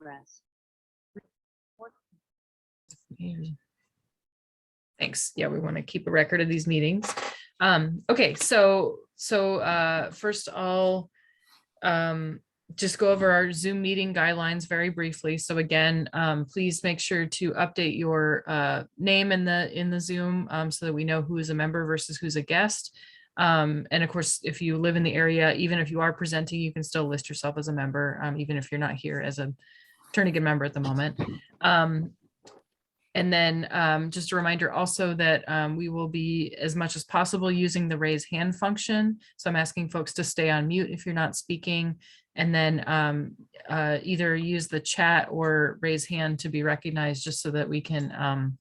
progress. Thanks. Yeah, we want to keep a record of these meetings. Okay, so first I'll just go over our Zoom meeting guidelines very briefly. So again, please make sure to update your name in the Zoom so that we know who is a member versus who's a guest. And of course, if you live in the area, even if you are presenting, you can still list yourself as a member, even if you're not here as a tournament member at the moment. And then just a reminder also that we will be as much as possible using the raise hand function. So I'm asking folks to stay on mute if you're not speaking, and then either use the chat or raise hand to be recognized, just so that we can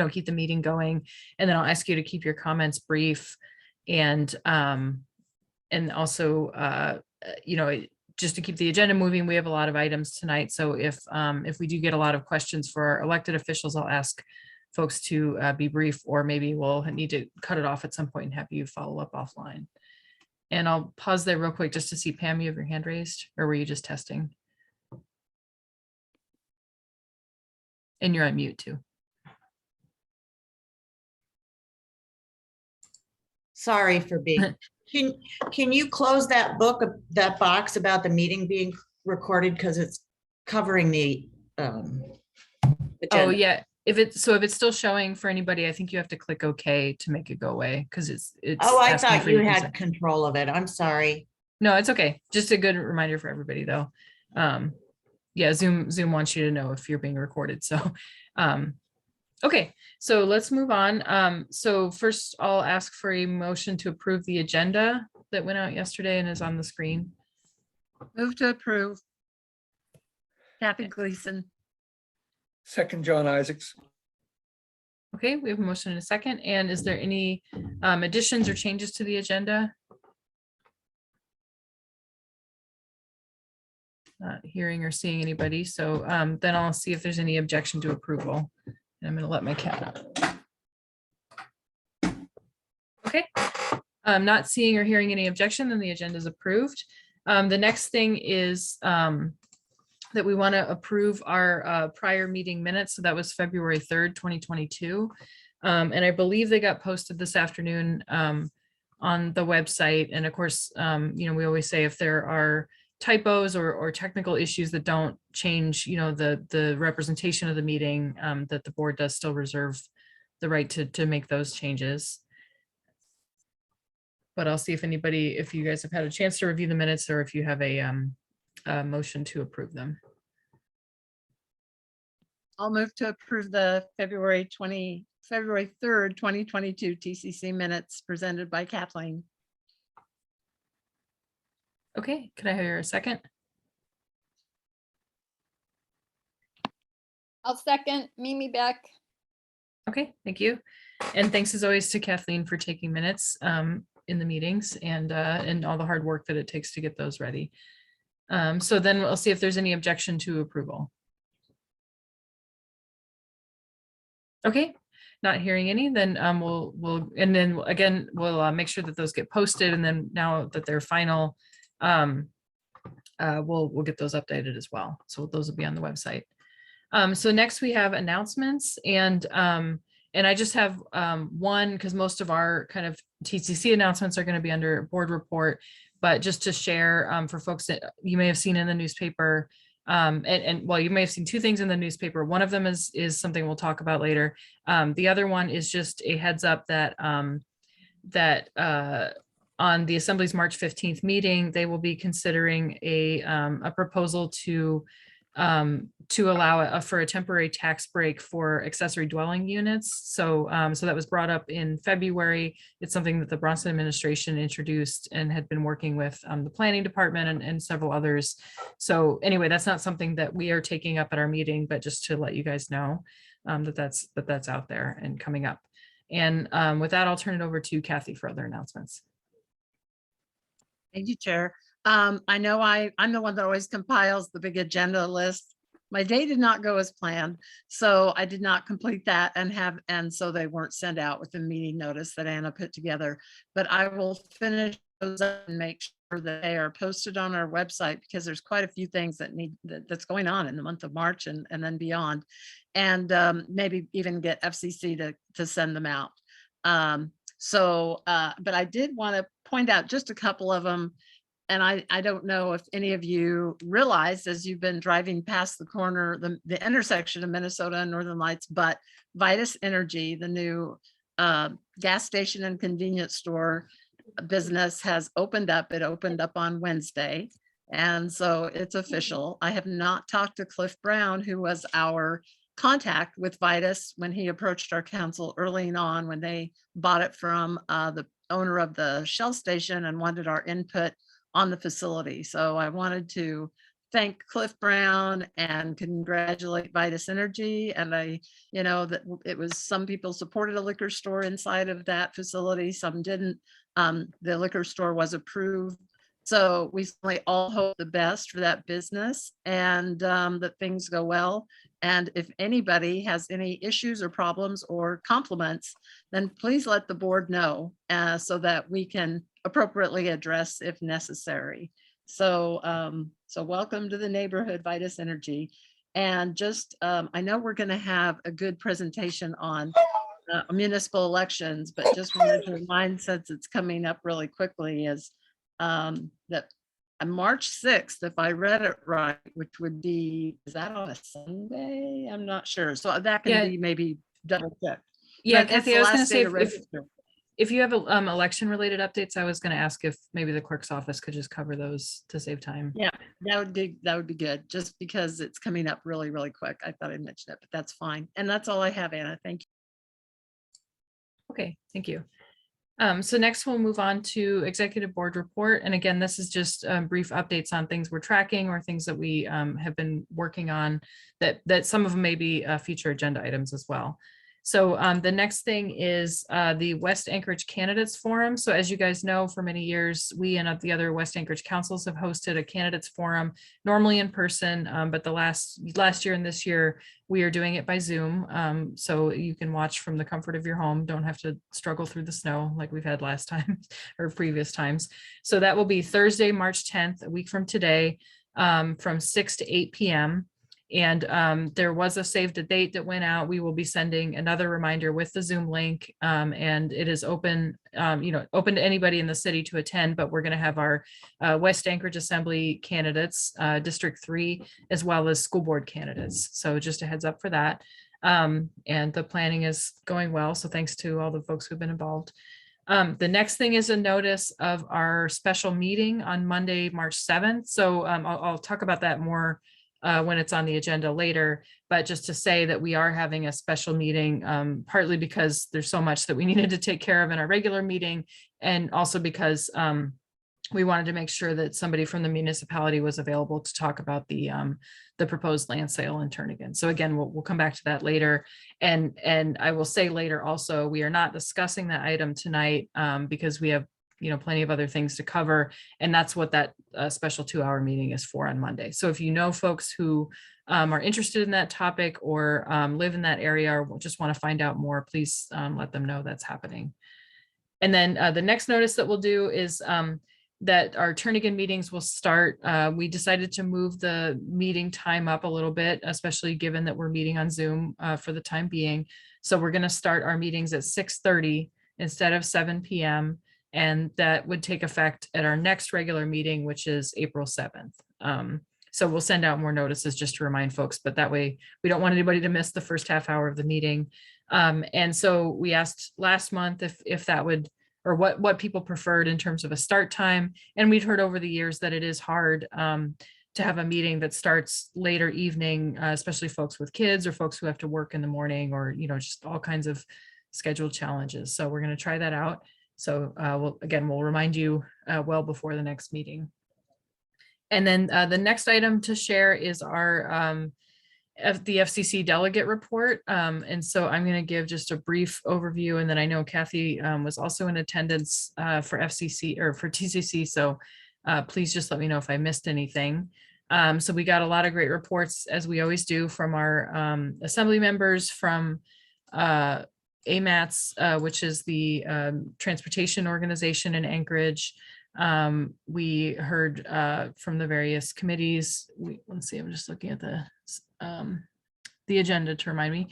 keep the meeting going. And then I'll ask you to keep your comments brief, and also just to keep the agenda moving. We have a lot of items tonight. So if we do get a lot of questions for our elected officials, I'll ask folks to be brief, or maybe we'll need to cut it off at some point and have you follow up offline. And I'll pause there real quick just to see, Pam, you have your hand raised, or were you just testing? And you're on mute too. Sorry for being. Can you close that box about the meeting being recorded, because it's covering the agenda. Oh yeah, if it's still showing for anybody, I think you have to click OK to make it go away, because it's Oh, I asking thought for you your had consent. control of it. I'm sorry. No, it's okay. Just a good reminder for everybody though. Yeah, Zoom wants you to know if you're being recorded. So okay, so let's move on. So first I'll ask for a motion to approve the agenda that went out yesterday and is on the screen. Move to approve. Kathy Gleason. Second, John Isaacs. Okay, we have a motion and a second. And is there any additions or changes to the agenda? Not hearing or seeing anybody. So then I'll see if there's any objection to approval. And I'm going to let my cat out. Okay, I'm not seeing or hearing any objection, then the agenda is approved. The next thing is that we want to approve our prior meeting minutes. So that was February 3rd, 2022. And I believe they got posted this afternoon on the website. And of course, we always say if there are typos or technical issues that don't change, the representation of the meeting, that the board does still reserve the right to make those changes. But I'll see if you guys have had a chance to review the minutes, or if you have a motion to approve them. I'll move to approve the February 3rd, 2022 TCC minutes presented by Kathleen. Okay, can I hear a second? I'll second. Mimi Beck. Okay, thank you. And thanks as always to Kathleen for taking minutes in the meetings, and all the hard work that it takes to get those ready. So then we'll see if there's any objection to approval. Okay, not hearing any, then we'll make sure that those get posted, and then now that they're final, we'll get those updated as well. So those will be on the website. So next we have announcements, and I just have one, because most of our kind of TCC announcements are going to be under board report, but just to share for folks that you may have seen in the newspaper. Well, you may have seen two things in the newspaper. One of them is something we'll talk about later. The other one is just a heads up that on the Assembly's March 15th meeting, they will be considering a proposal to allow for a temporary tax break for accessory dwelling units. So that was brought up in February. It's something that the Bronson administration introduced and had been working with the planning department and several others. So anyway, that's not something that we are taking up at our meeting, but just to let you guys know that's out there and coming up. And with that, I'll turn it over to Kathy for other announcements. Thank you, Chair. I know I'm the one that always compiles the big agenda list. My day did not go as planned, so I did not complete that and so they weren't sent out with the meeting notice that Anna put together. But I will finish those up and make sure that they are posted on our website, because there's quite a few things that's going on in the month of March and then beyond. And maybe even get FCC to send them out. But I did want to point out just a couple of them. And I don't know if any of you realized as you've been driving past the corner, the intersection of Minnesota and Northern Lights, but Vitus Energy, the new gas station and convenience store business has opened up. It opened up on Wednesday. And so it's official. I have not talked to Cliff Brown, who was our contact with Vitus when he approached our council early on when they bought it from the owner of the Shell station and wanted our input on the facility. So I wanted to thank Cliff Brown and congratulate Vitus Energy. And that it was, some people supported a liquor store inside of that facility, some didn't. The liquor store was approved. So we certainly all hope the best for that business and that things go well. And if anybody has any issues or problems or compliments, then please let the board know so that we can appropriately address if necessary. So welcome to the neighborhood, Vitus Energy. And just, I know we're going to have a good presentation on municipal elections, but just wanted to remind, since it's coming up really quickly, is that on March 6th, if I read it right, which would be, is that on a Sunday? I'm not sure. So that can be maybe double checked. Yeah, But it's Kathy, the I was going to last say day to if register. you have election related updates, I was going to ask if maybe the clerk's office could just cover those to save time. Yeah, that would be good, just because it's coming up really, really quick. I thought I'd mention it, but that's fine. And that's all I have, Anna. Thank you. Okay, thank you. So next we'll move on to executive board report. And again, this is just brief updates on things we're tracking or things that we have been working on that some of them may be future agenda items as well. So the next thing is the West Anchorage Candidates Forum. So as you guys know, for many years, we and the other West Anchorage councils have hosted a candidates forum, normally in person, but the last year and this year, we are doing it by Zoom. So you can watch from the comfort of your home, don't have to struggle through the snow like we've had last time or previous times. So that will be Thursday, March 10th, a week from today, from 6 to 8 p.m. And there was a save the date that went out. We will be sending another reminder with the Zoom link, and it is open, open to anybody in the city to attend, but we're going to have our West Anchorage Assembly candidates, District 3, as well as school board candidates. So just a heads up for that. And the planning is going well. So thanks to all the folks who've been involved. The next thing is a notice of our special meeting on Monday, March 7th. So I'll talk about that more when it's on the agenda later, but just to say that we are having a special meeting, partly because there's so much that we needed to take care of in our regular meeting, and also because we wanted to make sure that somebody from the municipality was available to talk about the proposed land sale in Turnagain. So again, we'll come back to that later. And I will say later also, we are not discussing that item tonight because we have plenty of other things to cover. And that's what that special 2-hour meeting is for on Monday. So if you know folks who are interested in that topic or live in that area or just want to find out more, please let them know that's happening. And then the next notice that we'll do is that our Turnagain meetings will start. We decided to move the meeting time up a little bit, especially given that we're meeting on Zoom for the time being. So we're going to start our meetings at 6:30 instead of 7 p.m. And that would take effect at our next regular meeting, which is April 7th. So we'll send out more notices just to remind folks, but that way we don't want anybody to miss the first half hour of the meeting. And so we asked last month if that would, or what people preferred in terms of a start time. And we've heard over the years that it is hard to have a meeting that starts later evening, especially folks with kids or folks who have to work in the morning or, just all kinds of scheduled challenges. So we're going to try that out. So we'll remind you well before the next meeting. And then the next item to share is our the FCC delegate report. And so I'm going to give just a brief overview. And then I know Kathy was also in attendance for FCC or for TCC. So please just let me know if I missed anything. So we got a lot of great reports, as we always do, from our assembly members, from AMATS, which is the transportation organization in Anchorage, We heard from the various committees. Let's see, I'm just looking at the agenda to remind me.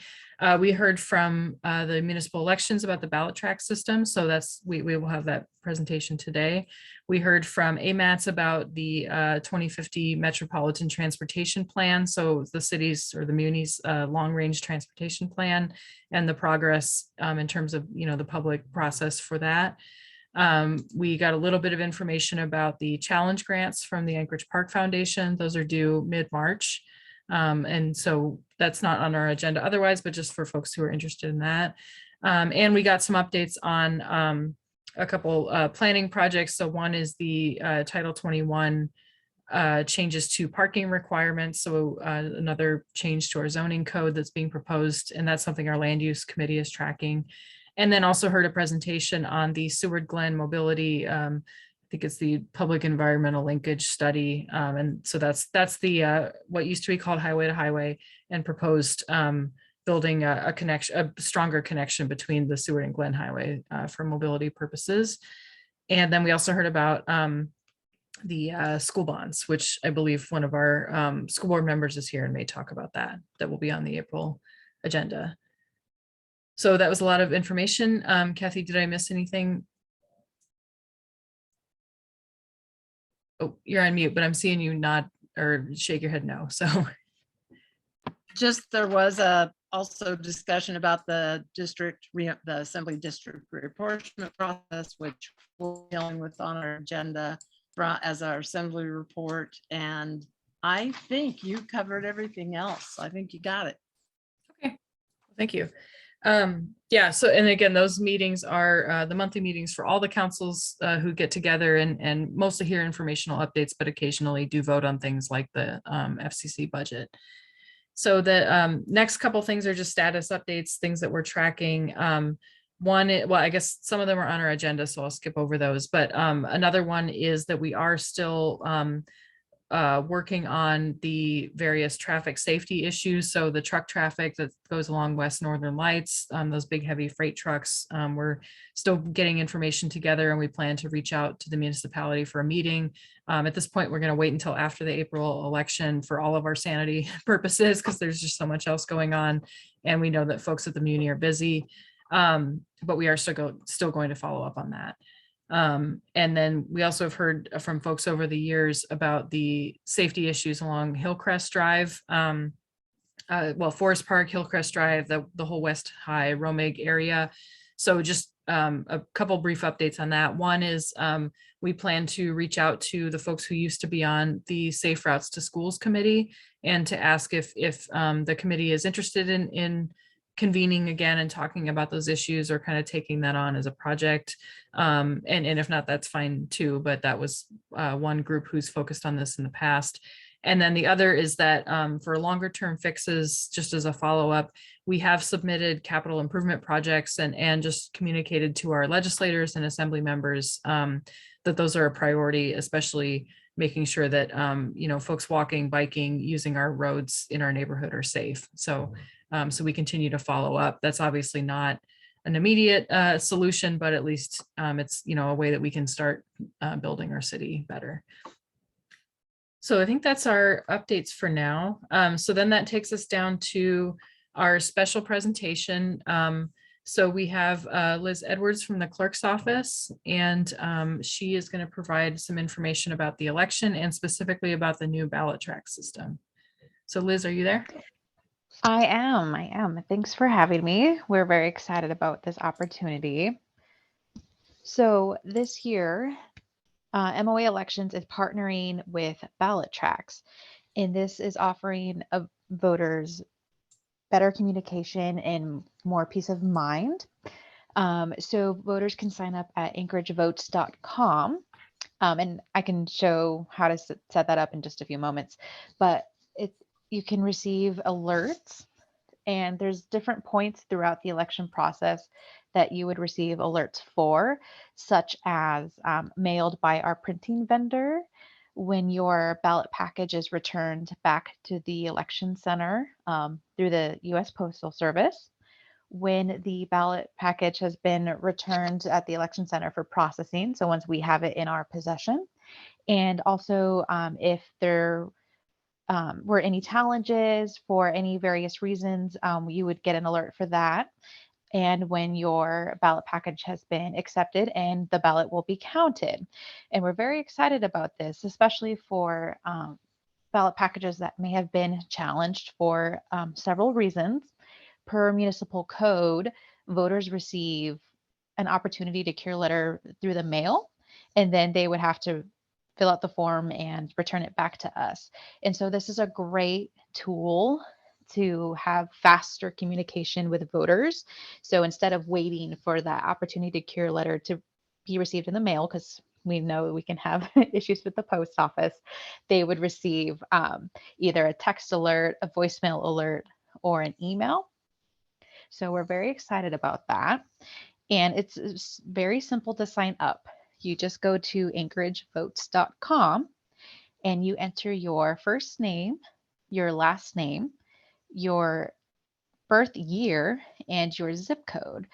We heard from the municipal elections about the ballot track system. So we will have that presentation today. We heard from AMATS about the 2050 Metropolitan Transportation Plan. So the cities or the munis long range transportation plan and the progress in terms of, the public process for that. We got a little bit of information about the challenge grants from the Anchorage Park Foundation. Those are due mid-March. And so that's not on our agenda otherwise, but just for folks who are interested in that. And we got some updates on a couple planning projects. So one is the Title 21 changes to parking requirements. So another change to our zoning code that's being proposed, and that's something our land use committee is tracking. And then also heard a presentation on the Seward Glen mobility. I think it's the public environmental linkage study. And so that's the what used to be called highway to highway, and proposed building a stronger connection between the Seward and Glen Highway for mobility purposes. And then we also heard about the school bonds, which I believe one of our school board members is here and may talk about that. That will be on the April agenda. So that was a lot of information. Kathy, did I miss anything? Oh, you're on mute, but I'm seeing you nod or shake your head no. So Just there was also discussion about the assembly district reapportionment process, which we're dealing with on our agenda as our assembly report. And I think you covered everything else. I think you got it. okay, thank you. Yeah, so, and again, those meetings are the monthly meetings for all the councils who get together and mostly hear informational updates, but occasionally do vote on things like the FCC budget. So the next couple things are just status updates, things that we're tracking. Well, I guess some of them are on our agenda, so I'll skip over those. But another one is that we are still working on the various traffic safety issues. So the truck traffic that goes along West Northern Lights, those big heavy freight trucks, we're still getting information together, and we plan to reach out to the municipality for a meeting. At this point, we're going to wait until after the April election for all of our sanity purposes, because there's just so much else going on. And we know that folks at the Muni are busy, but we are still going to follow up on that. And then we also have heard from folks over the years about the safety issues along Hillcrest Drive, Forest Park, Hillcrest Drive, the whole West High Romig area. So just a couple brief updates on that. One is we plan to reach out to the folks who used to be on the Safe Routes to Schools Committee and to ask if the committee is interested in convening again and talking about those issues, or kind of taking that on as a project. And if not, that's fine too, but that was one group who's focused on this in the past. And then the other is that for longer term fixes, just as a follow-up, we have submitted capital improvement projects and just communicated to our legislators and assembly members that those are a priority, especially making sure that folks walking, biking, using our roads in our neighborhood are safe. So we continue to follow up. That's obviously not an immediate solution, but at least it's a way that we can start building our city better. So I think that's our updates for now. So then that takes us down to our special presentation. So we have Liz Edwards from the clerk's office, and she is going to provide some information about the election and specifically about the new ballot track system. So Liz, are you there? I am. Thanks for having me. We're very excited about this opportunity. So this year, MOA Elections is partnering with Ballot Tracks, and this is offering voters better communication and more peace of mind. So voters can sign up at anchoragevotes.com, and I can show how to set that up in just a few moments. But you can receive alerts, and there's different points throughout the election process that you would receive alerts for, such as mailed by our printing vendor when your ballot package is returned back to the election center through the U.S. Postal Service, when the ballot package has been returned at the election center for processing. So once we have it in our possession, and also if there were any challenges for any various reasons, you would get an alert for that. And when your ballot package has been accepted and the ballot will be counted. And we're very excited about this, especially for ballot packages that may have been challenged for several reasons. Per municipal code, voters receive an opportunity to cure letter through the mail, and then they would have to fill out the form and return it back to us. And so this is a great tool to have faster communication with voters. So instead of waiting for that opportunity to cure letter to be received in the mail, because we know we can have issues with the post office, they would receive either a text alert, a voicemail alert, or an email. So we're very excited about that. And it's very simple to sign up. You just go to anchoragevotes.com and you enter your first name, your last name, your birth year, and your zip code.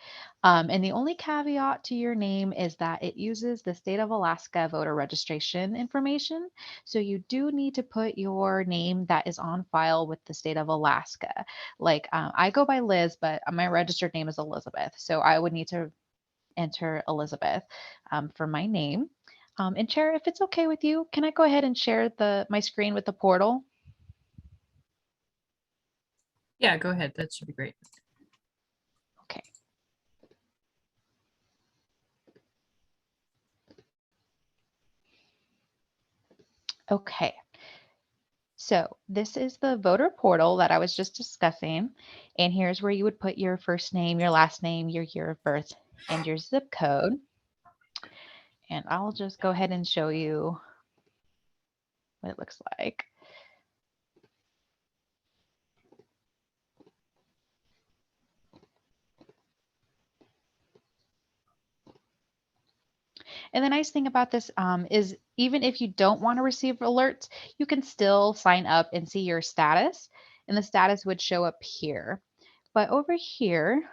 And the only caveat to your name is that it uses the state of Alaska voter registration information. So you do need to put your name that is on file with the state of Alaska. Like I go by Liz, but my registered name is Elizabeth. So I would need to enter Elizabeth for my name. And Chair, if it's okay with you, can I go ahead and share my screen with the portal? Yeah, go ahead. That should be great. Okay. Okay. So this is the voter portal that I was just discussing. And here's where you would put your first name, your last name, your year of birth, and your zip code. And I'll just go ahead and show you what it looks like. And the nice thing about this is even if you don't want to receive alerts, you can still sign up and see your status. And the status would show up here. But over here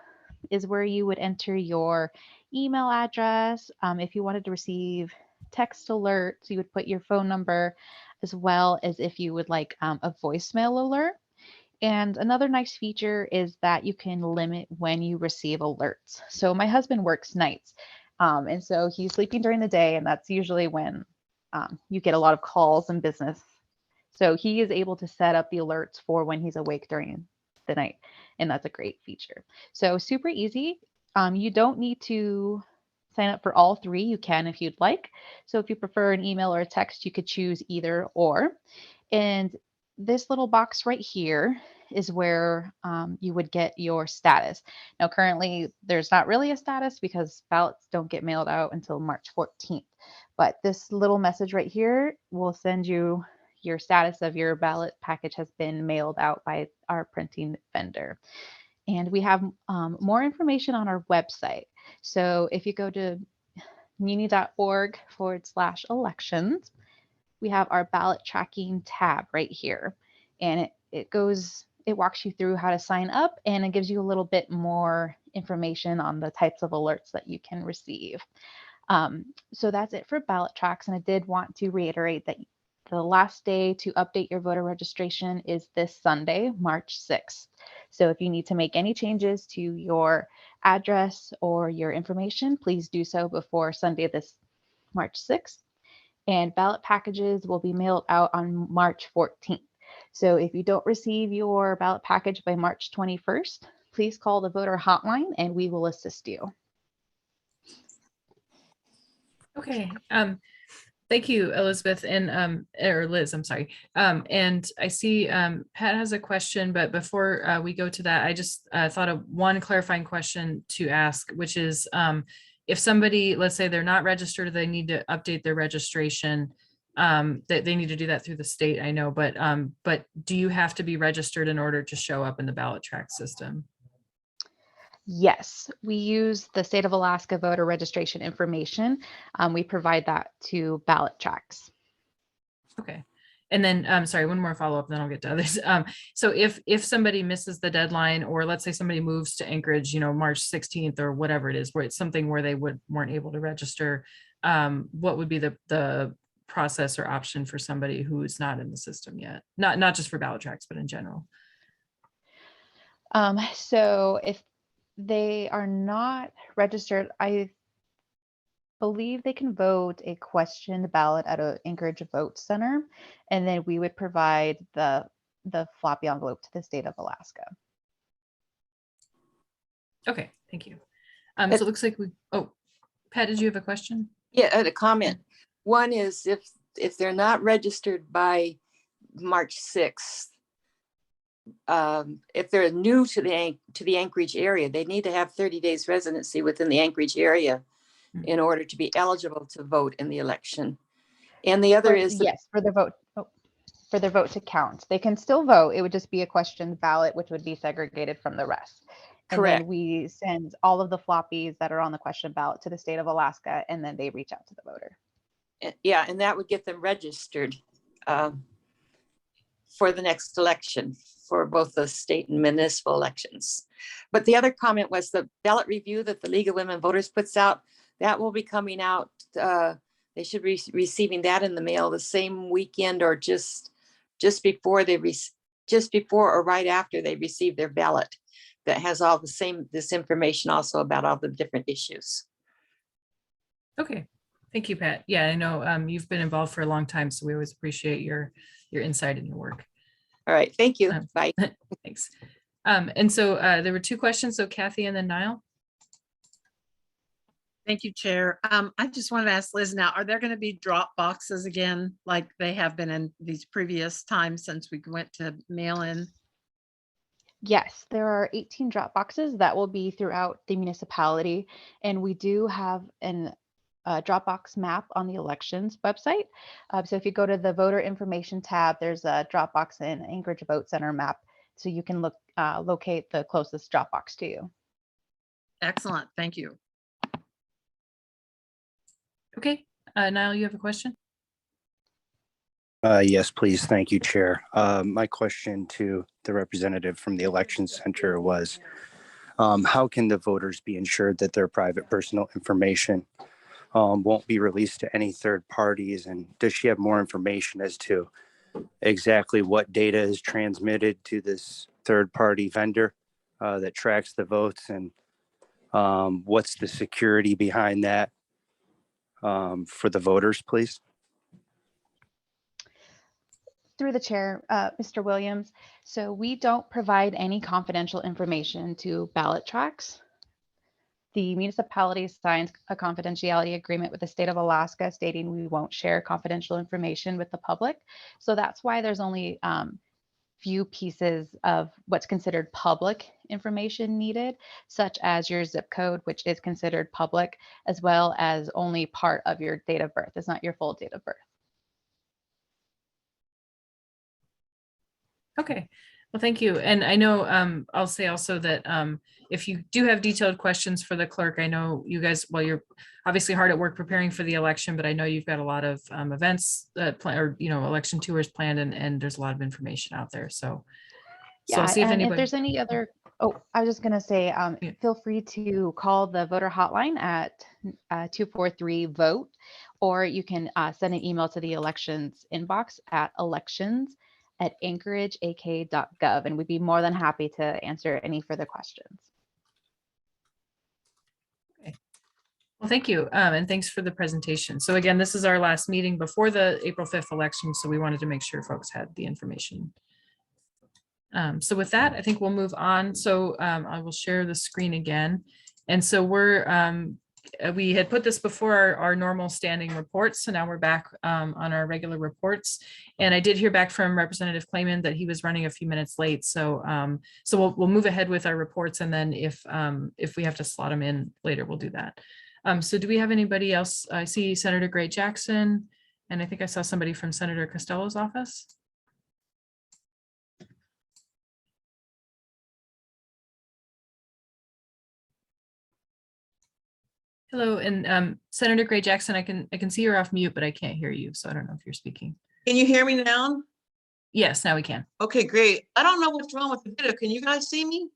is where you would enter your email address. If you wanted to receive text alerts, you would put your phone number, as well as if you would like a voicemail alert. And another nice feature is that you can limit when you receive alerts. So my husband works nights. And so he's sleeping during the day, and that's usually when you get a lot of calls and business. So he is able to set up the alerts for when he's awake during the night. And that's a great feature. So super easy. You don't need to sign up for all three. You can if you'd like. So if you prefer an email or a text, you could choose either or. And this little box right here is where you would get your status. Now, currently, there's not really a status because ballots don't get mailed out until March 14th. But this little message right here will send you your status of your ballot package has been mailed out by our printing vendor. And we have more information on our website. So if you go to muni.org/elections, we have our ballot tracking tab right here. And it walks you through how to sign up, and it gives you a little bit more information on the types of alerts that you can receive. So that's it for ballot tracks. And I did want to reiterate that the last day to update your voter registration is this Sunday, March 6th. So if you need to make any changes to your address or your information, please do so before Sunday, this March 6th. And ballot packages will be mailed out on March 14th. So if you don't receive your ballot package by March 21st, please call the voter hotline and we will assist you. Okay. Thank you, Elizabeth, and or Liz, I'm sorry. And I see Pat has a question, but before we go to that, I just thought of one clarifying question to ask, which is if somebody, let's say they're not registered, they need to update their registration, that they need to do that through the state, I know, but do you have to be registered in order to show up in the ballot track system? Yes, we use the state of Alaska voter registration information. We provide that to ballot tracks. Okay. And then, sorry, one more follow-up, then I'll get to others. So if somebody misses the deadline, or let's say somebody moves to Anchorage, March 16th or whatever it is, where it's something where they weren't able to register, what would be the process or option for somebody who is not in the system yet? Not just for ballot tracks, but in general. So if they are not registered, I believe they can vote a questioned ballot at an Anchorage Vote Center, and then we would provide the floppy envelope to the state of Alaska. Okay, thank you. So it looks like Pat, did you have a question? Yeah, a comment. One is if they're not registered by March 6th, if they're new to the Anchorage area, they need to have 30 days residency within the Anchorage area in order to be eligible to vote in the election. And the other is yes, for the vote. For their vote to count, they can still vote. It would just be a questioned ballot, which would be segregated from the rest. And correct. then we send all of the floppies that are on the question ballot to the state of Alaska, and then they reach out to the voter. Yeah, and that would get them registered for the next election, for both the state and municipal elections. But the other comment was the ballot review that the League of Women Voters puts out, that will be coming out. They should be receiving that in the mail the same weekend, or just before or right after they receive their ballot. That has all this information also about all the different issues. Okay, thank you, Pat. Yeah, I know you've been involved for a long time, so we always appreciate your insight and your work. All right, thank you. Bye. Thanks. And so there were two questions. So Kathy and then Niall. Thank you, Chair. I just wanted to ask Liz now, are there going to be drop boxes again, like they have been in these previous times since we went to mail in? Yes, there are 18 drop boxes that will be throughout the municipality, and we do have an Dropbox map on the elections website. So if you go to the voter information tab, there's a Dropbox and Anchorage Vote Center map, so you can locate the closest Dropbox to you. Excellent, thank you. Okay, Niall, you have a question? Yes, please. Thank you, Chair. My question to the representative from the Election Center was, how can the voters be ensured that their private personal information won't be released to any third parties? And does she have more information as to exactly what data is transmitted to this third party vendor that tracks the votes, and what's the security behind that for the voters, please? Through the chair, Mr. Williams. So we don't provide any confidential information to ballot tracks. The municipality signs a confidentiality agreement with the state of Alaska stating we won't share confidential information with the public. So that's why there's only few pieces of what's considered public information needed, such as your zip code, which is considered public, as well as only part of your date of birth. It's not your full date of birth. Okay, well, thank you. And I know I'll say also that if you do have detailed questions for the clerk, I know you guys, well, you're obviously hard at work preparing for the election, but I know you've got a lot of events or election tours planned, and there's a lot of information out there. So Yeah, I'll see if and anybody. if there's any other, I was just going to say, Yeah. feel free to call the voter hotline at 243-VOTE, or you can send an email to the elections inbox at elections@anchorageak.gov, and we'd be more than happy to answer any further questions. Okay. Well, thank you. And thanks for the presentation. So again, this is our last meeting before the April 5th election. So we wanted to make sure folks had the information. So with that, I think we'll move on. So I will share the screen again. And so we had put this before our normal standing reports. So now we're back on our regular reports. And I did hear back from Representative Clayman that he was running a few minutes late. So we'll move ahead with our reports. And then if we have to slot them in later, we'll do that. So do we have anybody else? I see Senator Gray Jackson, and I think I saw somebody from Senator Costello's office. Hello, and Senator Gray Jackson, I can see you're off mute, but I can't hear you, so I don't know if you're speaking. Can you hear me now? Yes, now we can. Okay, great. I don't know what's wrong with the video. Can you guys see me?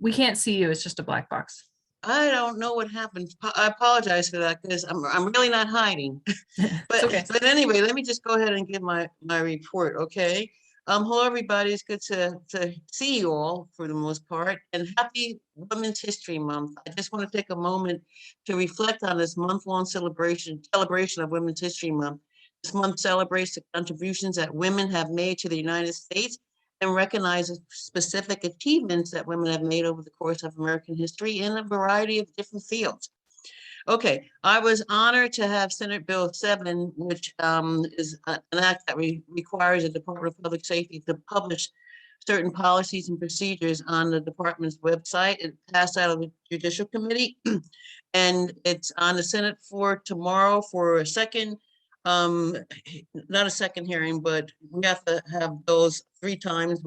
We can't see you. It's just a black box. I don't know what happened. I apologize for that because I'm really not hiding. It's okay. But anyway, let me just go ahead and give my report, okay? Hello, everybody. It's good to see you all for the most part, and happy Women's History Month. I just want to take a moment to reflect on this month-long celebration of Women's History Month. This month celebrates the contributions that women have made to the United States and recognizes specific achievements that women have made over the course of American history in a variety of different fields. Okay, I was honored to have Senate Bill 7, which is an act that requires the Department of Public Safety to publish certain policies and procedures on the department's website. It passed out of the Judicial Committee, and it's on the Senate floor tomorrow for a second, not a second hearing, but we have to have those 3 times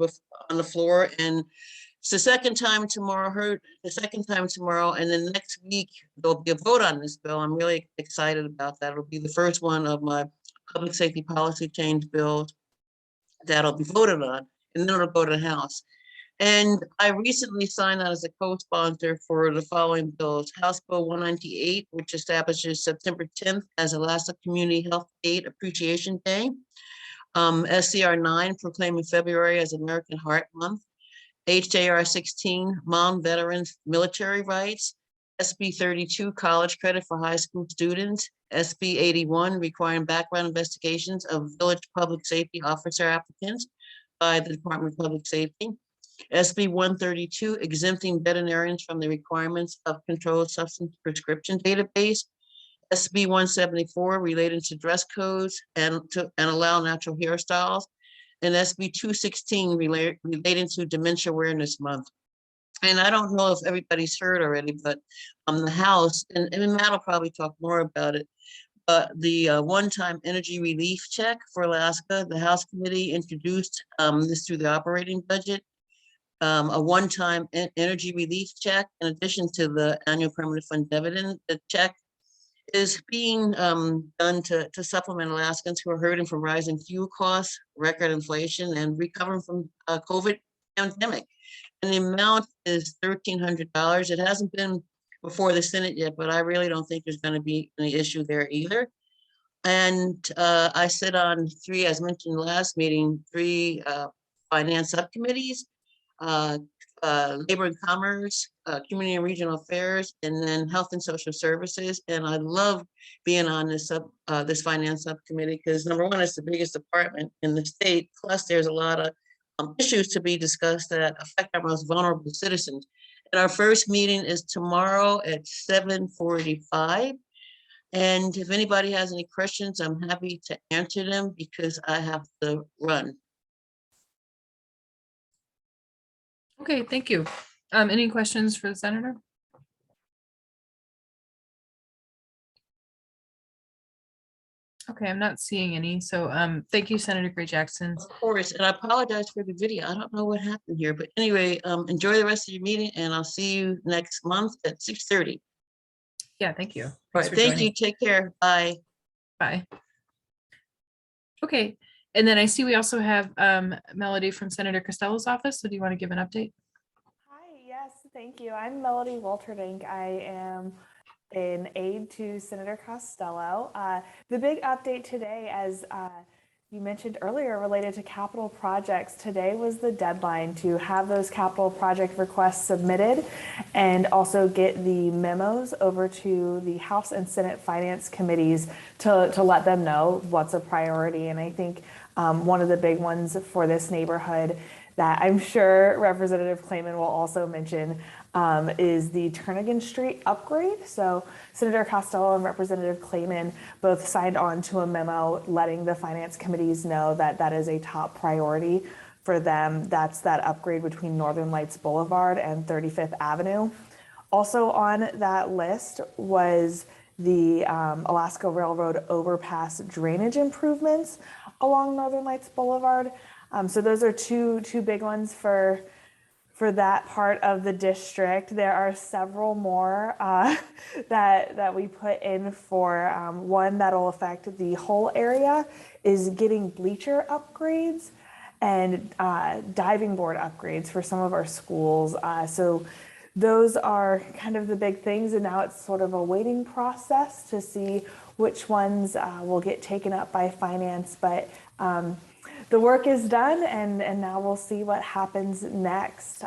on the floor, and it's the second time tomorrow, and then next week there'll be a vote on this bill. I'm really excited about that. It'll be the first one of my public safety policy change bills that'll be voted on, and then it'll go to the House. And I recently signed on as a co-sponsor for the following bills: House Bill 198, which establishes September 10th as Alaska Community Health Aid Appreciation Day; SCR 9, proclaiming February as American Heart Month; HJR 16, Mom Veterans Military Rights; SB 32, College Credit for High School Students; SB 81, requiring background investigations of village public safety officer applicants by the Department of Public Safety; SB 132, exempting veterinarians from the requirements of Controlled Substance Prescription Database; SB 174, relating to dress codes and allow natural hairstyles; and SB 216, relating to Dementia Awareness Month. And I don't know if everybody's heard already, but the House, and Matt will probably talk more about it, but the one-time energy relief check for Alaska, the House Committee introduced this through the operating budget, a one-time energy relief check in addition to the annual permanent fund dividend. The check is being done to supplement Alaskans who are hurting from rising fuel costs, record inflation, and recovering from COVID pandemic. And the amount is $1,300. It hasn't been before the Senate yet, but I really don't think there's going to be any issue there either. And I sit on 3, as mentioned last meeting, 3 finance subcommittees, Labor and Commerce, Community and Regional Affairs, and then Health and Social Services. And I love being on this this finance subcommittee because, number one, it's the biggest department in the state. Plus, there's a lot of issues to be discussed that affect our most vulnerable citizens. And our first meeting is tomorrow at 7:45. And if anybody has any questions, I'm happy to answer them because I have to run. Okay, thank you. Any questions for the senator? Okay, I'm not seeing any. So thank you, Senator Gray Jackson. Of course, and I apologize for the video. I don't know what happened here, but anyway, enjoy the rest of your meeting, and I'll see you next month at 6:30. Yeah, thank you. All Thanks right, for thank joining. you. Take care. Bye. Bye. Okay, and then I see we also have Melody from Senator Costello's office. So do you want to give an update? Hi, yes, thank you. I'm Melody Walterdink. I am an aide to Senator Costello. The big update today, as you mentioned earlier, related to capital projects. Today was the deadline to have those capital project requests submitted and also get the memos over to the House and Senate Finance Committees to let them know what's a priority. And I think one of the big ones for this neighborhood that I'm sure Representative Clayman will also mention is the Turnagain Street upgrade. So Senator Costello and Representative Clayman both signed on to a memo letting the finance committees know that that is a top priority for them. That's that upgrade between Northern Lights Boulevard and 35th Avenue. Also on that list was the Alaska Railroad overpass drainage improvements along Northern Lights Boulevard. So those are two big ones for for that part of the district. There are several more that we put in for one that'll affect the whole area is getting bleacher upgrades and diving board upgrades for some of our schools. So those are kind of the big things, and now it's sort of a waiting process to see which ones will get taken up by finance. But the work is done, and now we'll see what happens next.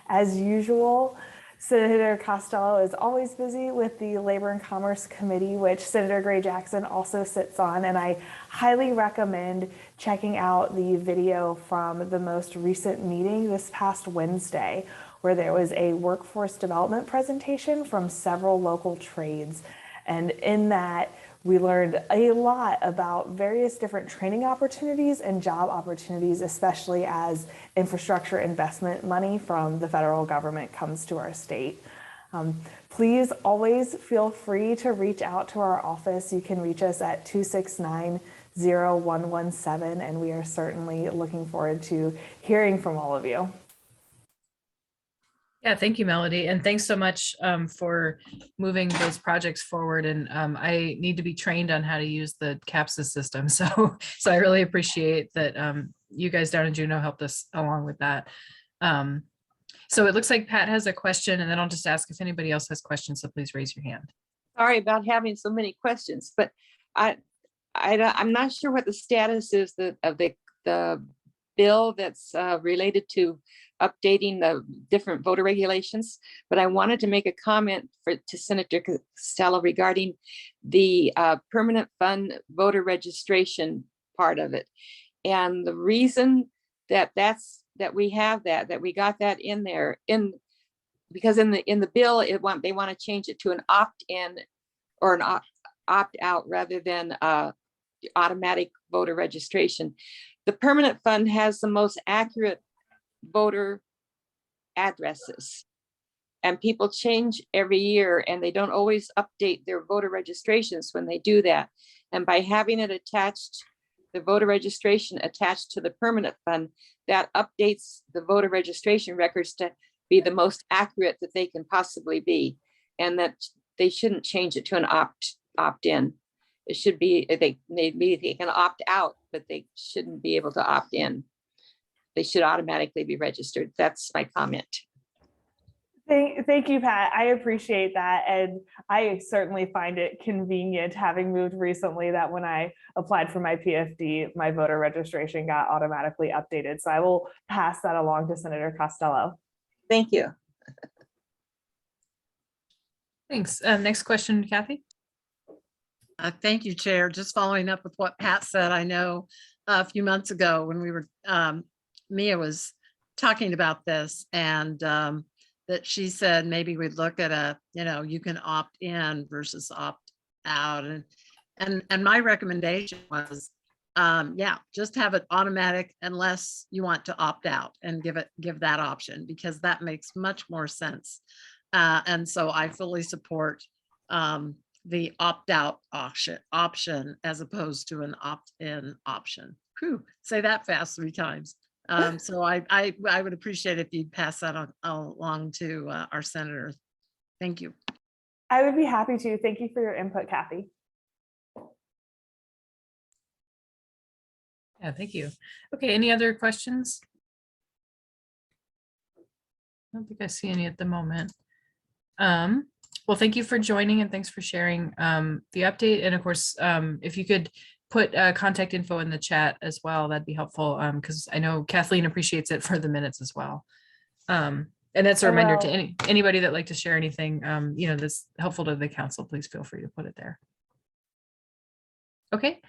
As usual, Senator Costello is always busy with the Labor and Commerce Committee, which Senator Gray Jackson also sits on, and I highly recommend checking out the video from the most recent meeting this past Wednesday, where there was a workforce development presentation from several local trades. And in that, we learned a lot about various different training opportunities and job opportunities, especially as infrastructure investment money from the federal government comes to our state. Please always feel free to reach out to our office. You can reach us at 269-0117, and we are certainly looking forward to hearing from all of you. Yeah, thank you, Melody. And thanks so much for moving those projects forward. And I need to be trained on how to use the CAPSA system. So I really appreciate that you guys down in Juneau helped us along with that. So it looks like Pat has a question, and then I'll just ask if anybody else has questions. So please raise your hand. Sorry about having so many questions, but I'm not sure what the status is of the bill that's related to updating the different voter regulations, but I wanted to make a comment to Senator Costello regarding the permanent fund voter registration part of it. And the reason that we got that in there because in the bill they want to change it to an opt-in or an opt-out rather than automatic voter registration. The permanent fund has the most accurate voter addresses, and people change every year and they don't always update their voter registrations when they do that. And by having it attached, the voter registration attached to the permanent fund, that updates the voter registration records to be the most accurate that they can possibly be, and that they shouldn't change it to an opt-in. It should be they can opt out, but they shouldn't be able to opt in. They should automatically be registered. That's my comment. Thank you, Pat. I appreciate that. And I certainly find it convenient, having moved recently, that when I applied for my PFD, my voter registration got automatically updated. So I will pass that along to Senator Costello. Thank you. Thanks. Next question, Kathy. Thank you, Chair. Just following up with what Pat said, I know a few months ago when we were, Mia was talking about this, and that she said maybe we'd look at you can opt in versus opt out. And my recommendation was, just have it automatic unless you want to opt out, and give that option, because that makes much more sense. And so I fully support the opt-out option as opposed to an opt-in option. Whew, say that fast 3 times. So I would appreciate if you'd pass that along to our senators. Thank you. I would be happy to. Thank you for your input, Kathy. Yeah, thank you. Okay, any other questions? I don't think I see any at the moment. Well, thank you for joining, and thanks for sharing the update. And of course, if you could put contact info in the chat as well, that'd be helpful, because I know Kathleen appreciates it for the minutes as well. And that's a reminder to anybody that like to share anything, that's helpful to the council, please feel free to put it there. Okay.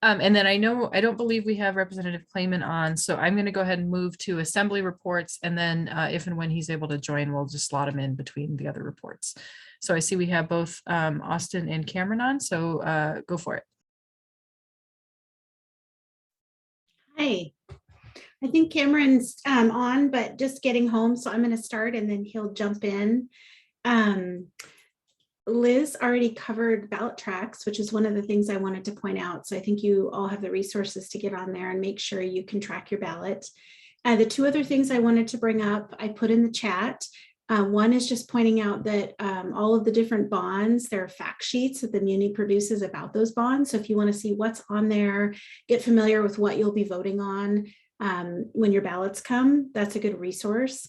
And then I don't believe we have Representative Clayman on, so I'm going to go ahead and move to assembly reports, and then if and when he's able to join, we'll just slot him in between the other reports. So I see we have both Austin and Cameron on, so go for it. Hi, I think Cameron's on, but just getting home, so I'm going to start and then he'll jump in. Liz already covered ballot tracks, which is one of the things I wanted to point out. So I think you all have the resources to get on there and make sure you can track your ballot. The two other things I wanted to bring up, I put in the chat. One is just pointing out that all of the different bonds, there are fact sheets that the Muni produces about those bonds. So if you want to see what's on there, get familiar with what you'll be voting on when your ballots come, that's a good resource.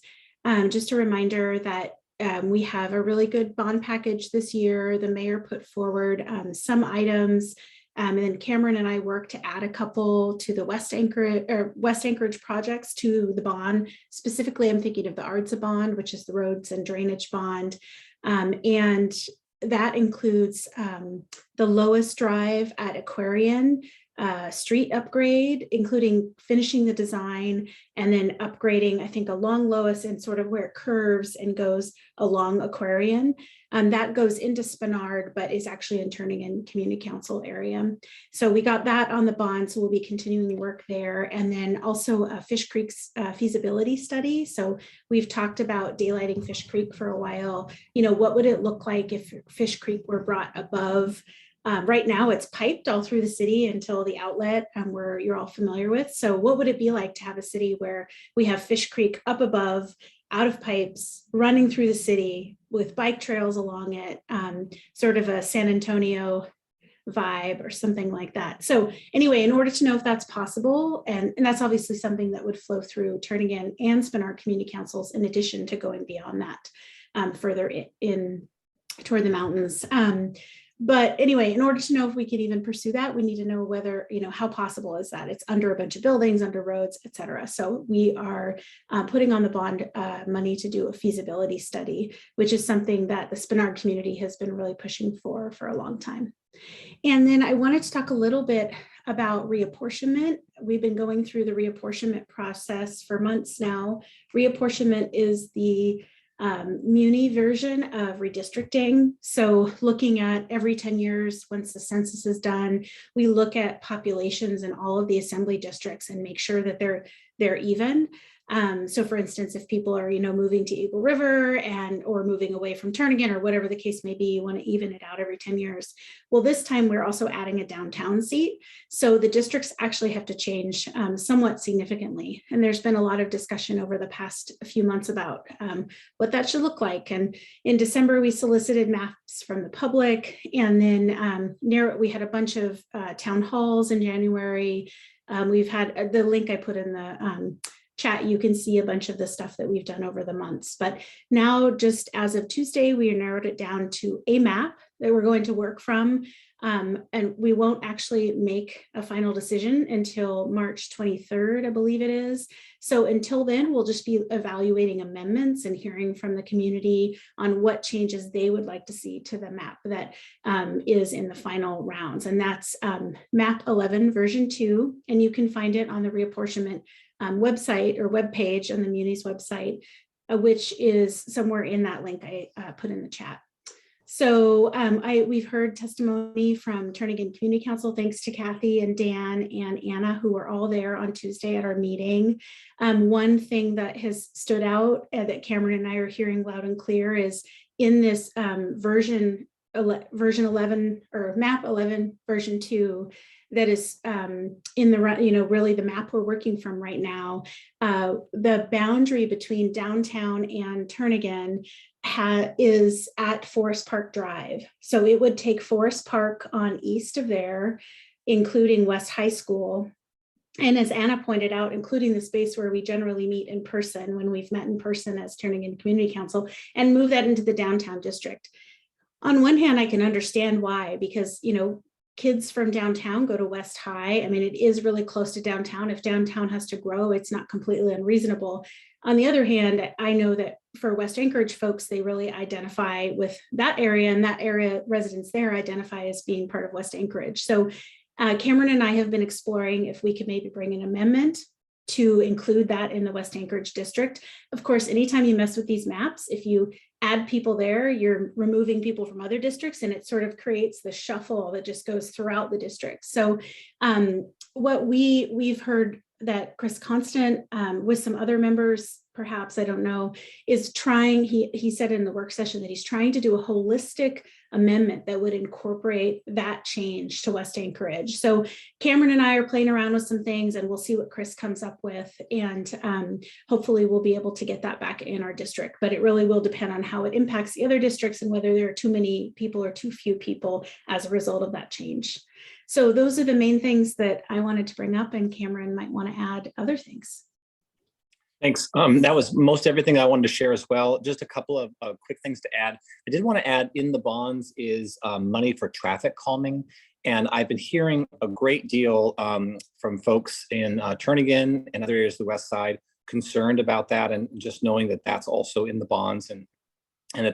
Just a reminder that we have a really good bond package this year. The mayor put forward some items, and then Cameron and I worked to add a couple to the West Anchorage projects to the bond. Specifically, I'm thinking of the ARDSA bond, which is the roads and drainage bond. And that includes the Lois Drive at Aquarian, street upgrade, including finishing the design and then upgrading, I think, along Lois and sort of where it curves and goes along Aquarian. That goes into Spenard, but is actually in Turnagain Community Council area. So we got that on the bond, so we'll be continuing the work there. And then also Fish Creek's feasibility study. So we've talked about daylighting Fish Creek for a while. You know, what would it look like if Fish Creek were brought above? Right now it's piped all through the city until the outlet where you're all familiar with. So what would it be like to have a city where we have Fish Creek up above, out of pipes, running through the city with bike trails along it, sort of a San Antonio vibe or something like that. So anyway, in order to know if that's possible, and that's obviously something that would flow through Turnagain and Spenard community councils, in addition to going beyond that further in toward the mountains. But anyway, in order to know if we can even pursue that, we need to know whether, you know, how possible is that? It's under a bunch of buildings, under roads, et cetera. So we are putting on the bond money to do a feasibility study, which is something that the Spenard community has been really pushing for a long time. And then I wanted to talk a little bit about reapportionment. We've been going through the reapportionment process for months now. Reapportionment is the Muni version of redistricting. So looking at every 10 years, once the census is done, we look at populations in all of the assembly districts and make sure that they're even. So for instance, if people are, you know, moving to Eagle River or moving away from Turnagain or whatever the case may be, you want to even it out every 10 years. Well, this time we're also adding a downtown seat. So the districts actually have to change somewhat significantly. And there's been a lot of discussion over the past few months about what that should look like. And in December, we solicited maps from the public. And then we had a bunch of town halls in January. We've had the link I put in the chat, you can see a bunch of the stuff that we've done over the months. But now, just as of Tuesday, we narrowed it down to a map that we're going to work from. And we won't actually make a final decision until March 23rd, I believe it is. So until then, we'll just be evaluating amendments and hearing from the community on what changes they would like to see to the map that is in the final rounds. And that's map 11 version 2. And you can find it on the reapportionment website or webpage on the Muni's website, which is somewhere in that link I put in the chat. So we've heard testimony from Turnagain Community Council, thanks to Kathy and Dan and Anna, who were all there on Tuesday at our meeting. One thing that has stood out that Cameron and I are hearing loud and clear is in this version 11 or map 11 version 2, that is in the, really the map we're working from right now, the boundary between downtown and Turnagain is at Forest Park Drive. So it would take Forest Park on east of there, including West High School. And as Anna pointed out, including the space where we generally meet in person when we've met in person as Turnagain Community Council, and move that into the downtown district. On one hand, I can understand why, because, kids from downtown go to West High. I mean, it is really close to downtown. If downtown has to grow, it's not completely unreasonable. On the other hand, I know that for West Anchorage folks, they really identify with that area, and that area residents there identify as being part of West Anchorage. So Cameron and I have been exploring if we could maybe bring an amendment to include that in the West Anchorage district. Of course, anytime you mess with these maps, if you add people there, you're removing people from other districts, and it sort of creates the shuffle that just goes throughout the district. So what we've heard that Chris Constant with some other members perhaps, I don't know, is trying, he said in the work session that he's trying to do a holistic amendment that would incorporate that change to West Anchorage. So Cameron and I are playing around with some things, and we'll see what Chris comes up with. And hopefully we'll be able to get that back in our district, but it really will depend on how it impacts the other districts and whether there are too many people or too few people as a result of that change. So those are the main things that I wanted to bring up, and Cameron might want to add other things. Thanks. That was most everything I wanted to share as well. Just a couple of quick things to add. I did want to add in the bonds is money for traffic calming. And I've been hearing a great deal from folks in Turnagain and other areas of the West Side concerned about that, and just knowing that that's also in the bonds and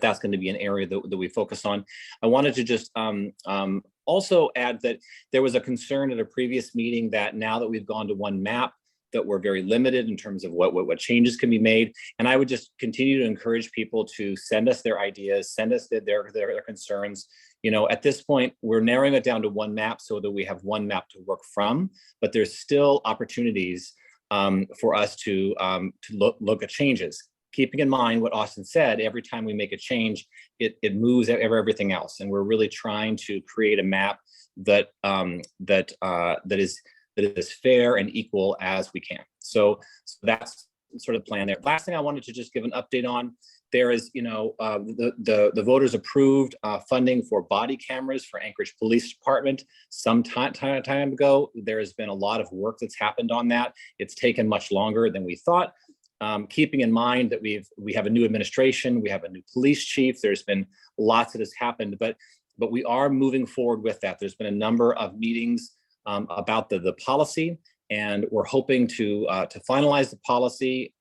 that's going to be an area that we focus on. I wanted to just also add that there was a concern at a previous meeting that now that we've gone to one map, that we're very limited in terms of what changes can be made. And I would just continue to encourage people to send us their ideas, send us their concerns. You know, at this point, we're narrowing it down to one map so that we have one map to work from, but there's still opportunities for us to look at changes. Keeping in mind what Austin said, every time we make a change, it moves everything else. And we're really trying to create a map that is fair and equal as we can. So that's sort of the plan there. Last thing I wanted to just give an update on, there is, you know, the voters approved funding for body cameras for Anchorage Police Department some time ago. There has been a lot of work that's happened on that. It's taken much longer than we thought. Keeping in mind that we have a new administration, we have a new police chief, there's been lots that has happened, but we are moving forward with that. There's been a number of meetings about the policy, and we're hoping to finalize the policy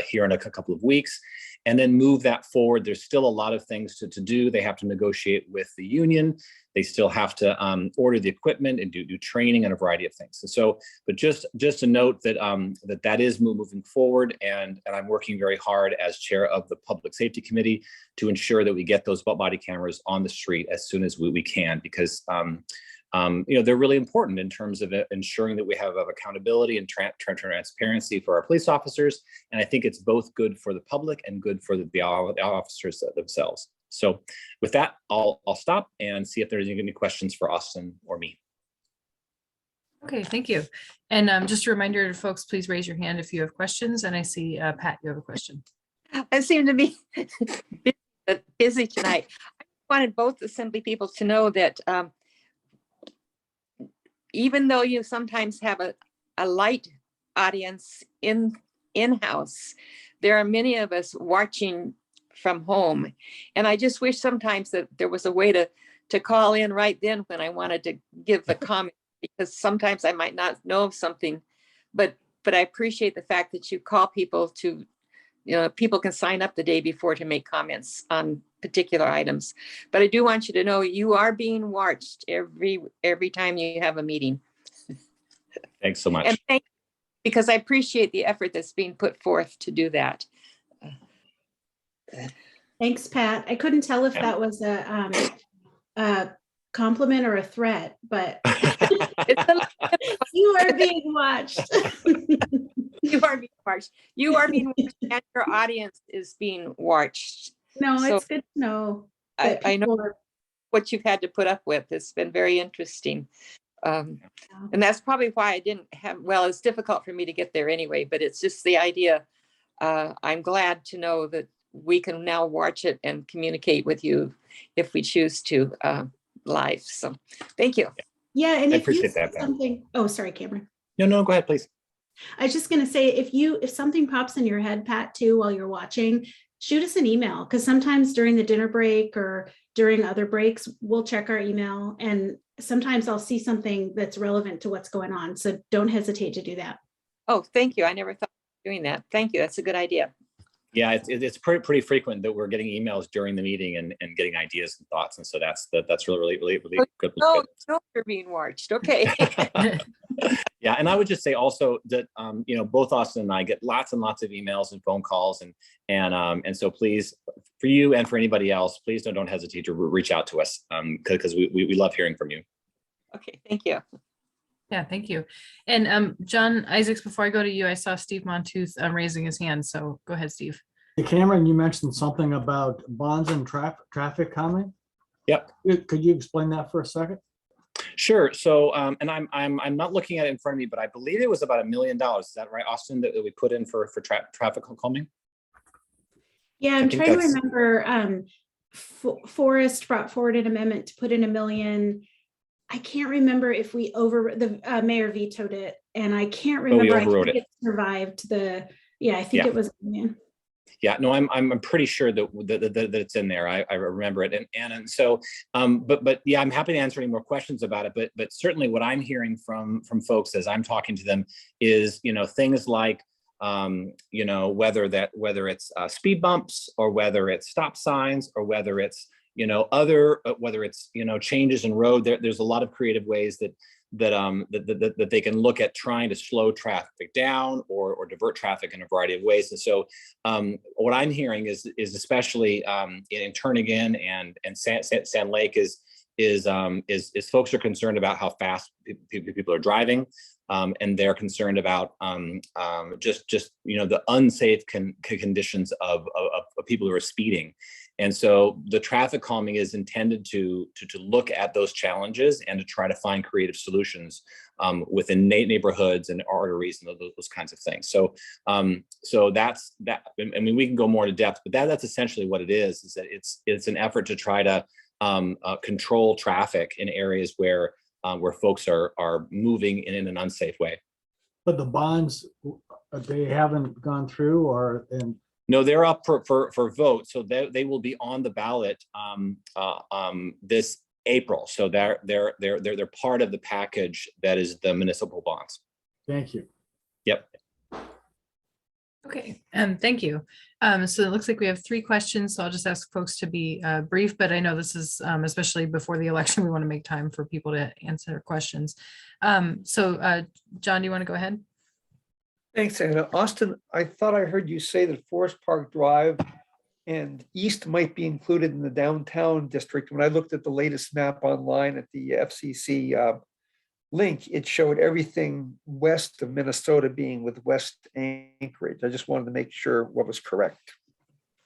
here in a couple of weeks, and then move that forward. There's still a lot of things to do. They have to negotiate with the union. They still have to order the equipment and do training and a variety of things. And so, but just a note that that is moving forward, and I'm working very hard as chair of the Public Safety Committee to ensure that we get those body cameras on the street as soon as we can, because you know, they're really important in terms of ensuring that we have accountability and transparency for our police officers. And I think it's both good for the public and good for the officers themselves. So with that, I'll stop and see if there's any questions for Austin or me. Okay, thank you. And just a reminder to folks, please raise your hand if you have questions. And I see Pat, you have a question. I seem to be busy tonight. I wanted both Assembly people to know that even though you sometimes have a light audience in-house, there are many of us watching from home. And I just wish sometimes that there was a way to call in right then when I wanted to give a comment, because sometimes I might not know of something, but I appreciate the fact that you call people to, you know, people can sign up the day before to make comments on particular items. But I do want you to know you are being watched every time you have a meeting. Thanks so much. And thank you, because I appreciate the effort that's being put forth to do that. Thanks, Pat. I couldn't tell if that was a compliment or a threat, but you are being watched. You are being watched. You are being watched, and your audience is being watched. No, So it's good to know. I know what you've had to put up with. It's been very interesting. And that's probably why I didn't have, well, it's difficult for me to get there anyway, but it's just the idea. I'm glad to know that we can now watch it and communicate with you if we choose to live. So thank you. Yeah, and I if you appreciate see that, Pat. something, oh, sorry, Cameron. No, go ahead, please. I was just going to say, if something pops in your head, Pat, too, while you're watching, shoot us an email, because sometimes during the dinner break or during other breaks, we'll check our email, and sometimes I'll see something that's relevant to what's going on. So don't hesitate to do that. Oh, thank you. I never thought of doing that. Thank you. That's a good idea. Yeah, it's pretty frequent that we're getting emails during the meeting and getting ideas and thoughts, and so that's really good. Oh, no, you're being watched. Okay. Yeah, and I would just say also that you know, both Austin and I get lots and lots of emails and phone calls, and so please, for you and for anybody else, please don't hesitate to reach out to us, because we love hearing from you. Okay, thank you. Yeah, thank you. And John Isaacs, before I go to you, I saw Steve Montooth raising his hand. So go ahead, Steve. Hey, Cameron, you mentioned something about bonds and traffic calming. Yep. Could you explain that for a second? Sure. So, and I'm not looking at it in front of me, but I believe it was about $1 million. Is that right, Austin, that we put in for traffic calming? Yeah, I'm trying to remember. Forrest brought forward an amendment to put in $1 million. I can't remember if we the mayor vetoed it, and I can't remember. We overrode it. It survived the. Yeah, I think it was $1 million. Yeah, no, I'm pretty sure that it's in there. I remember it, and so, but yeah, I'm happy to answer any more questions about it. But certainly, what I'm hearing from folks as I'm talking to them is, things like, whether it's speed bumps, or whether it's stop signs, or whether it's whether it's changes in road. There's a lot of creative ways that they can look at trying to slow traffic down or divert traffic in a variety of ways. And so what I'm hearing is especially in Turnagain and Sand Lake is folks are concerned about how fast people are driving. And they're concerned about just the unsafe conditions of people who are speeding. And so the traffic calming is intended to look at those challenges and to try to find creative solutions within neighborhoods and arteries and those kinds of things. So so that's that. I mean, we can go more into depth, but that's essentially what it is that it's an effort to try to control traffic in areas where folks are moving in an unsafe way. But the bonds, they haven't gone through, or no, they're up for vote, so they will be on the ballot this April. So they're part of the package that is the municipal bonds. Thank you. Yep. Okay, thank you. So it looks like we have 3 questions, so I'll just ask folks to be brief, but I know this is, especially before the election, we want to make time for people to answer questions. So John, do you want to go ahead? Thanks, Anna. Austin, I thought I heard you say that Forest Park Drive and East might be included in the downtown district. When I looked at the latest map online at the FCC link, it showed everything west of Minnesota being with West Anchorage. I just wanted to make sure what was correct.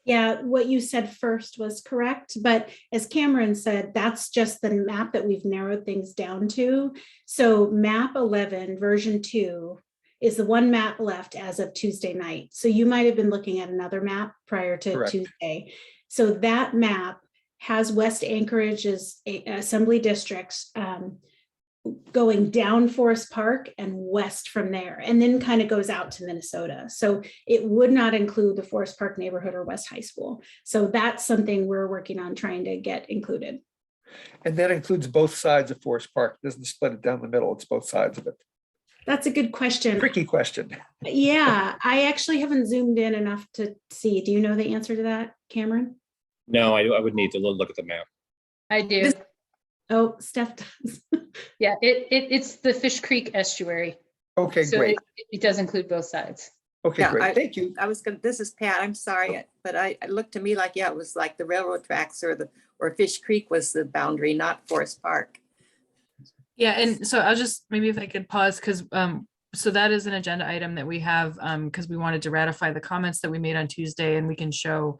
Yeah, what you said first was correct, but as Cameron said, that's just the map that we've narrowed things down to. So map 11 version 2 is the one map left as of Tuesday night. So you might have been looking at another map prior to Correct. Tuesday. So that map has West Anchorage's assembly districts going down Forest Park and west from there, and then kind of goes out to Minnesota. So it would not include the Forest Park neighborhood or West High School. So that's something we're working on trying to get included. And that includes both sides of Forest Park. It doesn't split it down the middle. It's both sides of it. That's a good question. Tricky question. Yeah, I actually haven't zoomed in enough to see. Do you know the answer to that, Cameron? No, I would need to look at the map. I do. Oh, Steph does. Yeah, it's the Fish Creek estuary. Okay, So great. it does include both sides. Okay, great. Thank you. This is Pat. I'm sorry, but it looked to me like, it was like the railroad tracks or Fish Creek was the boundary, not Forest Park. Yeah, and so I'll just, maybe if I could pause, because so that is an agenda item that we have, because we wanted to ratify the comments that we made on Tuesday, and we can show,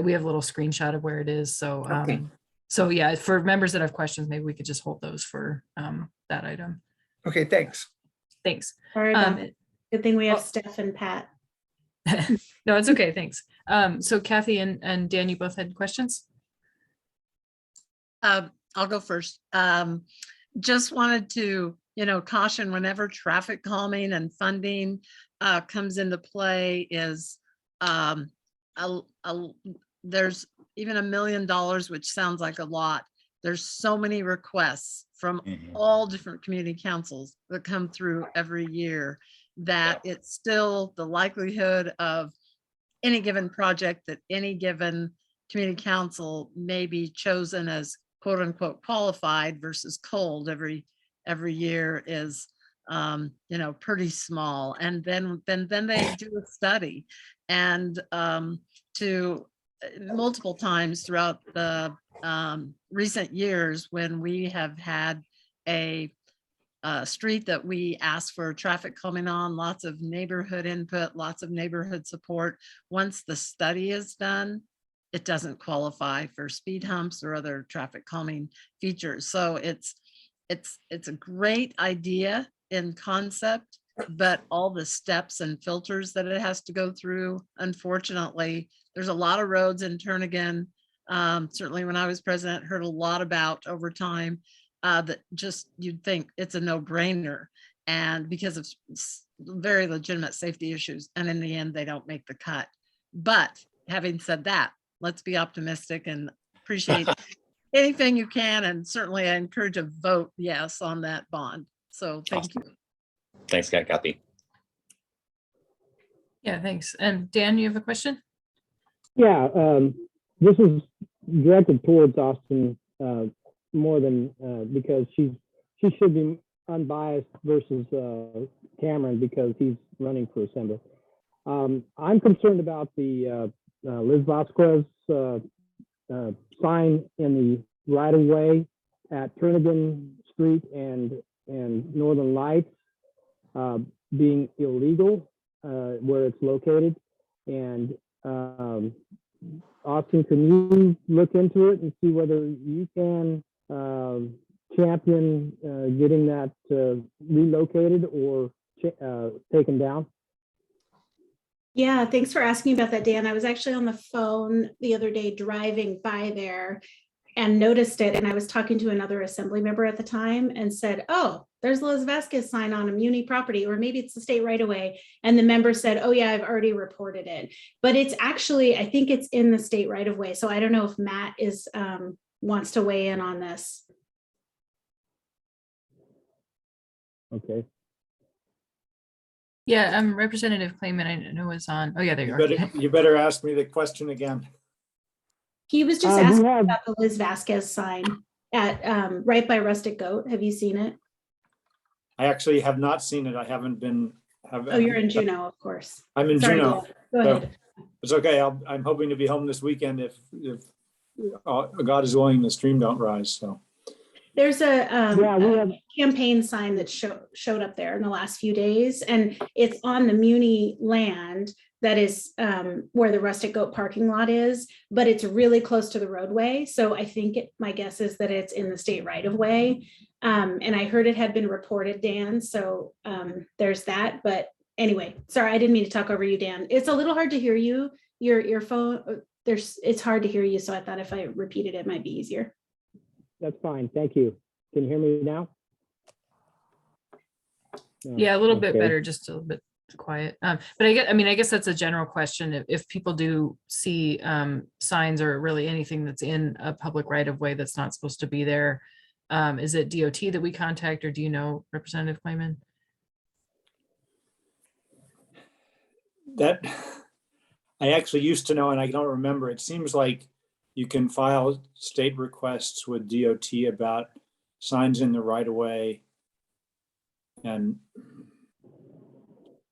we have a little screenshot of where it is. So Okay. So yeah, for members that have questions, maybe we could just hold those for that item. Okay, thanks. Thanks. Sorry about that. Good thing we have Steph and Pat. No, it's okay. Thanks. So Kathy and Dan, you both had questions? I'll go first. Just wanted to, caution whenever traffic calming and funding comes into play is there's even $1 million, which sounds like a lot. There's so many requests from all different community councils that come through every year that it's still the likelihood of any given project that any given community council may be chosen as quote unquote qualified versus cold every year is pretty small. And then they do a study, and to multiple times throughout the recent years when we have had a street that we asked for traffic coming on, lots of neighborhood input, lots of neighborhood support. Once the study is done, it doesn't qualify for speed humps or other traffic calming features. So it's a great idea in concept, but all the steps and filters that it has to go through, unfortunately, there's a lot of roads in Turnigan. Certainly when I was president, heard a lot about over time that just you'd think it's a no-brainer, and because of very legitimate safety issues, and in the end they don't make the cut. But having said that, let's be optimistic and appreciate anything you can, and certainly I encourage a vote yes on that bond. So thank you. Thanks, Kathy. Yeah, thanks. And Dan, you have a question? Yeah, this is directed towards Austin more than because she should be unbiased versus Cameron because he's running for assembly. I'm concerned about the Liz Vasquez sign in the right of way at Turnigan Street and Northern Lights being illegal where it's located. And Austin, can you look into it and see whether you can champion getting that relocated or taken down? Yeah, thanks for asking about that, Dan. I was actually on the phone the other day driving by there and noticed it. And I was talking to another assembly member at the time and said, oh, there's Liz Vasquez sign on a Muni property, or maybe it's the state right away. And the member said, oh yeah, I've already reported it. But it's actually, I think it's in the state right of way. So I don't know if Matt is wants to weigh in on this. Okay. Yeah, Representative Clayman, I know is on. Oh yeah, there you are. You better ask me the question again. He was just asking about the Liz Vasquez sign at right by Rustic Goat. Have you seen it? I actually have not seen it. I haven't been. Oh, you're in Juneau, of course. I'm in Sorry, Juneau. Dan. Go ahead. It's okay. I'm hoping to be home this weekend if God is willing, the stream don't rise. So there's a campaign sign that showed up there in the last few days, and it's on the Muni land that is where the Rustic Goat parking lot is, but it's really close to the roadway. So I think my guess is that it's in the state right of way. And I heard it had been reported, Dan. So there's that. But anyway, sorry, I didn't mean to talk over you, Dan. It's a little hard to hear you. Your phone, it's hard to hear you. So I thought if I repeated it might be easier. That's fine. Thank you. Can you hear me now? Yeah, a little bit better, just a little bit quiet. But I guess that's a general question. If people do see signs or really anything that's in a public right of way that's not supposed to be there, is it DOT that we contact, or do you know, Representative Clayman? that I actually used to know, and I don't remember. It seems like you can file state requests with DOT about signs in the right of way. And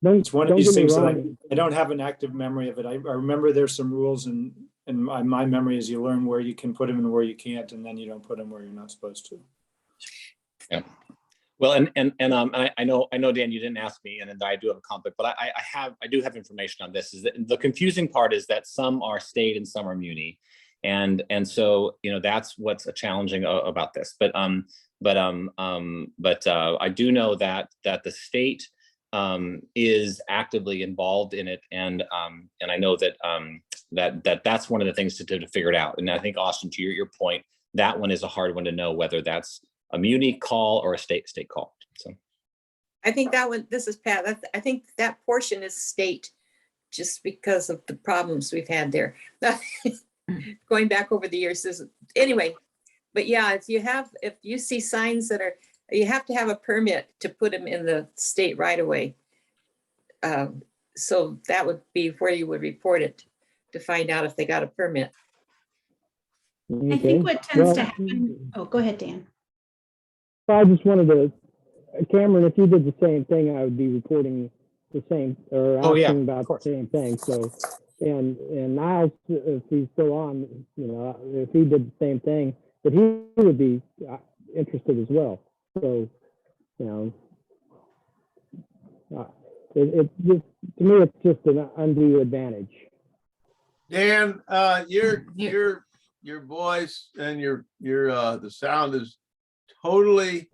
it's one of these things that I don't have an active memory of it. I remember there's some rules, and my memory is you learn where you can put them and where you can't, and then you don't put them where you're not supposed to. Yeah. Well, I know, Dan, you didn't ask me, and I do have a conflict, but I do have information on this. Is that the confusing part is that some are state and some are muni, and so that's what's challenging about this. But I do know that the state is actively involved in it, and I know that that's one of the things to figure it out. And I think, Austin, to your point, that one is a hard one to know whether that's a muni call or a state call. So I think that one, this is Pat, I think that portion is state, just because of the problems we've had there. Going back over the years. Anyway, but yeah, if you see signs that are, you have to have a permit to put them in the state right away. So that would be where you would report it to find out if they got a permit. Okay. I think what tends to happen, oh, go ahead, Dan. I just wanted to, Cameron, if you did the same thing, I would be reporting the same, or asking about the same thing. So, and Niles, if he's still on, if he did the same thing, but he would be interested as well. So you know, it just, to me, it's just an undue advantage. Dan, your voice and your the sound is totally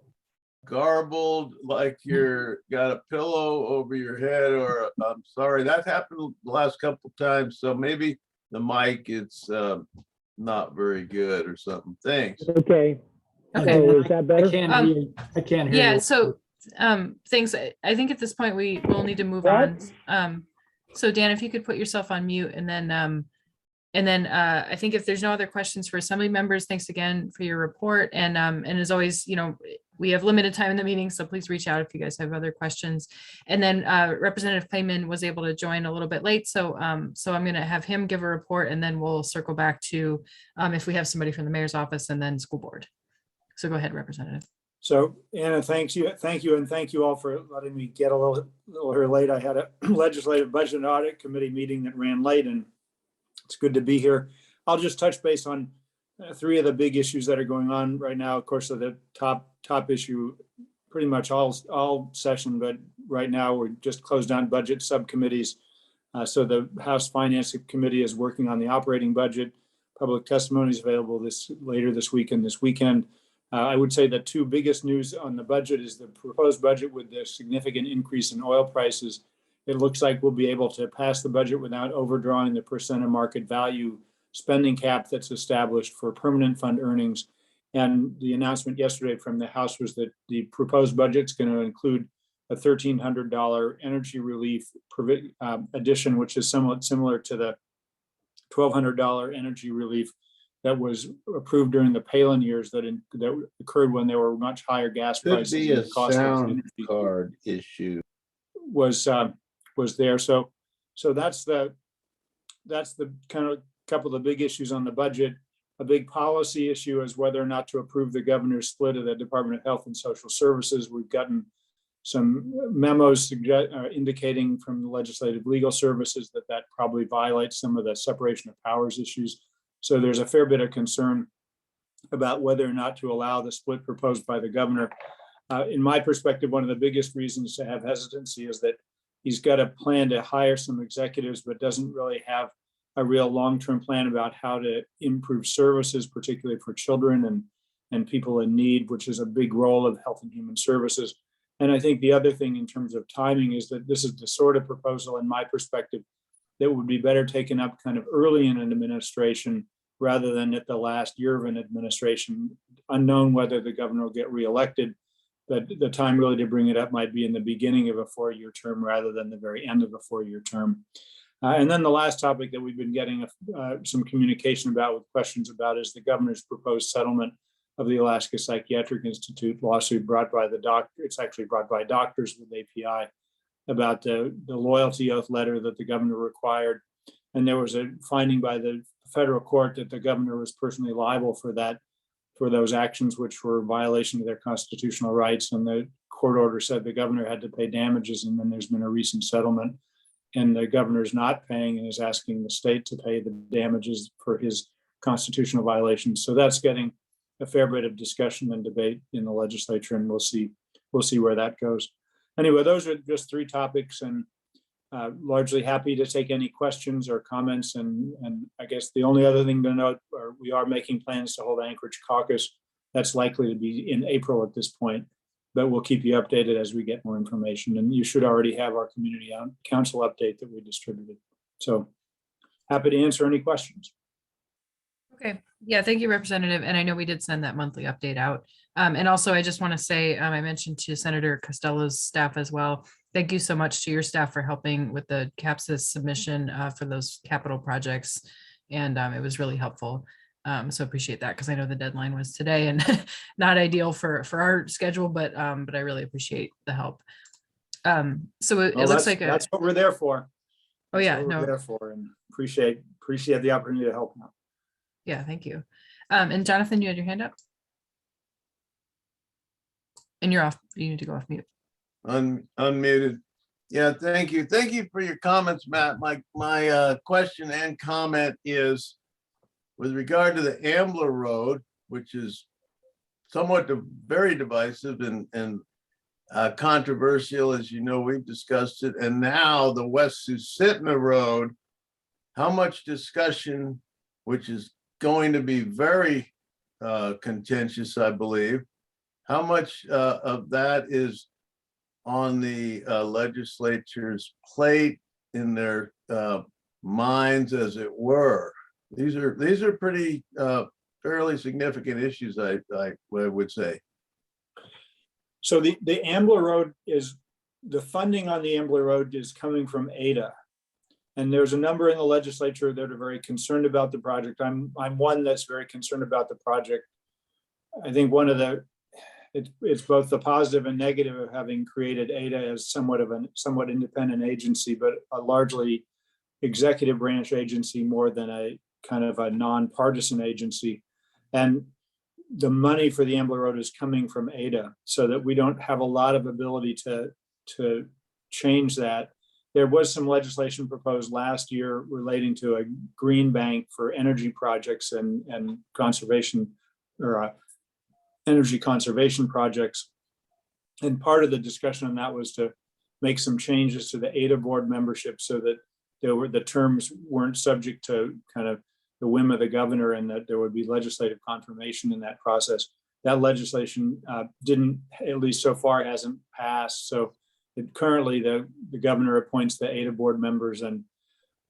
garbled, like you're got a pillow over your head, or I'm sorry, that happened the last couple times. So maybe the mic it's not very good or something. Thanks. Okay. Okay. So is that better? I can't hear you. I can't hear Yeah, you. so thanks. I think at this point we will need to move on. So Dan, if you could put yourself on mute, and then I think if there's no other questions for assembly members, thanks again for your report. And as always, you know, we have limited time in the meeting, so please reach out if you guys have other questions. And then Representative Clayman was able to join a little bit late, so so I'm going to have him give a report, and then we'll circle back to if we have somebody from the mayor's office, and then school board. So go ahead, Representative. So Anna, thank you, and thank you all for letting me get a little here late. I had a legislative budget and audit committee meeting that ran late, and it's good to be here. I'll just touch base on three of the big issues that are going on right now. Of course, the top issue, pretty much all session, but right now we're just closed down budget subcommittees. So the House Finance Committee is working on the operating budget. Public testimony is available later this week and this weekend. I would say the two biggest news on the budget is the proposed budget with the significant increase in oil prices. It looks like we'll be able to pass the budget without overdrawing the percent of market value spending cap that's established for permanent fund earnings. And the announcement yesterday from the House was that the proposed budget is going to include a $1,300 energy relief addition, which is somewhat similar to the $1,200 energy relief that was approved during the Palin years that occurred when there were much higher gas prices. Could be and a the cost of sound energy card issue. was there. So that's the kind of couple of the big issues on the budget. A big policy issue is whether or not to approve the governor's split of the Department of Health and Social Services. We've gotten some memos indicating from the Legislative Legal Services that probably violates some of the separation of powers issues. So there's a fair bit of concern about whether or not to allow the split proposed by the governor. In my perspective, one of the biggest reasons to have hesitancy is that he's got a plan to hire some executives, but doesn't really have a real long-term plan about how to improve services, particularly for children and people in need, which is a big role of Health and Human Services. And I think the other thing in terms of timing is that this is the sort of proposal, in my perspective, that would be better taken up kind of early in an administration rather than at the last year of an administration, unknown whether the governor will get reelected. But the time really to bring it up might be in the beginning of a 4-year term rather than the very end of a 4-year term. And then the last topic that we've been getting some communication about with questions about is the governor's proposed settlement of the Alaska Psychiatric Institute lawsuit brought by the doctor. It's actually brought by doctors with API about the loyalty oath letter that the governor required. And there was a finding by the federal court that the governor was personally liable for those actions, which were a violation of their constitutional rights. And the court order said the governor had to pay damages. And then there's been a recent settlement, and the governor's not paying and is asking the state to pay the damages for his constitutional violations. So that's getting a fair bit of discussion and debate in the legislature, and we'll see where that goes. Anyway, those are just three topics, and largely happy to take any questions or comments. And I guess the only other thing to note, we are making plans to hold Anchorage caucus. That's likely to be in April at this point, but we'll keep you updated as we get more information. And you should already have our community council update that we distributed. So happy to answer any questions. Okay, yeah, thank you, Representative. And I know we did send that monthly update out. And also, I just want to say, I mentioned to Senator Costello's staff as well. Thank you so much to your staff for helping with the CAPSIS submission for those capital projects. And it was really helpful. So appreciate that, because I know the deadline was today and not ideal for our schedule, but I really appreciate the help. So it looks like that's what we're there for. Oh yeah, no, we're there for, and appreciate the opportunity to help now. Yeah, thank you. And Jonathan, you had your hand up. And you're off. You need to go off mute. Unmuted. Yeah, thank you. Thank you for your comments, Matt. My question and comment is with regard to the Ambler Road, which is somewhat very divisive, and controversial, as you know, we've discussed it. And now the West Susitna Road, how much discussion, which is going to be very contentious, I believe, how much of that is on the legislature's plate, in their minds, as it were? These are pretty fairly significant issues, I would say. So the Ambler Road is, the funding on the Ambler Road is coming from ADA. And there's a number in the legislature that are very concerned about the project. I'm one that's very concerned about the project. I think one of the, it's both the positive and negative of having created ADA as somewhat independent agency, but a largely executive branch agency more than a kind of a nonpartisan agency. And the money for the Ambler Road is coming from ADA, so that we don't have a lot of ability to change that. There was some legislation proposed last year relating to a green bank for energy projects and conservation, or energy conservation projects. And part of the discussion on that was to make some changes to the ADA board membership so that the terms weren't subject to kind of the whim of the governor, and that there would be legislative confirmation in that process. That legislation didn't, at least so far, hasn't passed. So currently the governor appoints the ADA board members, and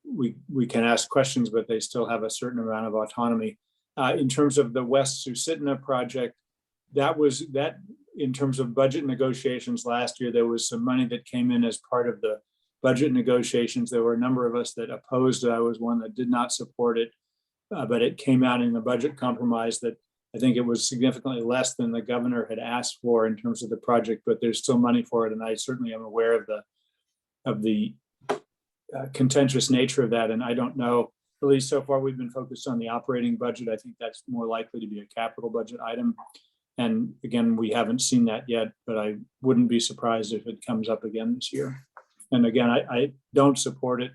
we can ask questions, but they still have a certain amount of autonomy. In terms of the West Susitna project, that in terms of budget negotiations last year, there was some money that came in as part of the budget negotiations. There were a number of us that opposed it. I was one that did not support it, but it came out in the budget compromise that I think it was significantly less than the governor had asked for in terms of the project, but there's still money for it. And I certainly am aware of the contentious nature of that. And I don't know, at least so far, we've been focused on the operating budget. I think that's more likely to be a capital budget item. And again, we haven't seen that yet, but I wouldn't be surprised if it comes up again this year. And again, I don't support it,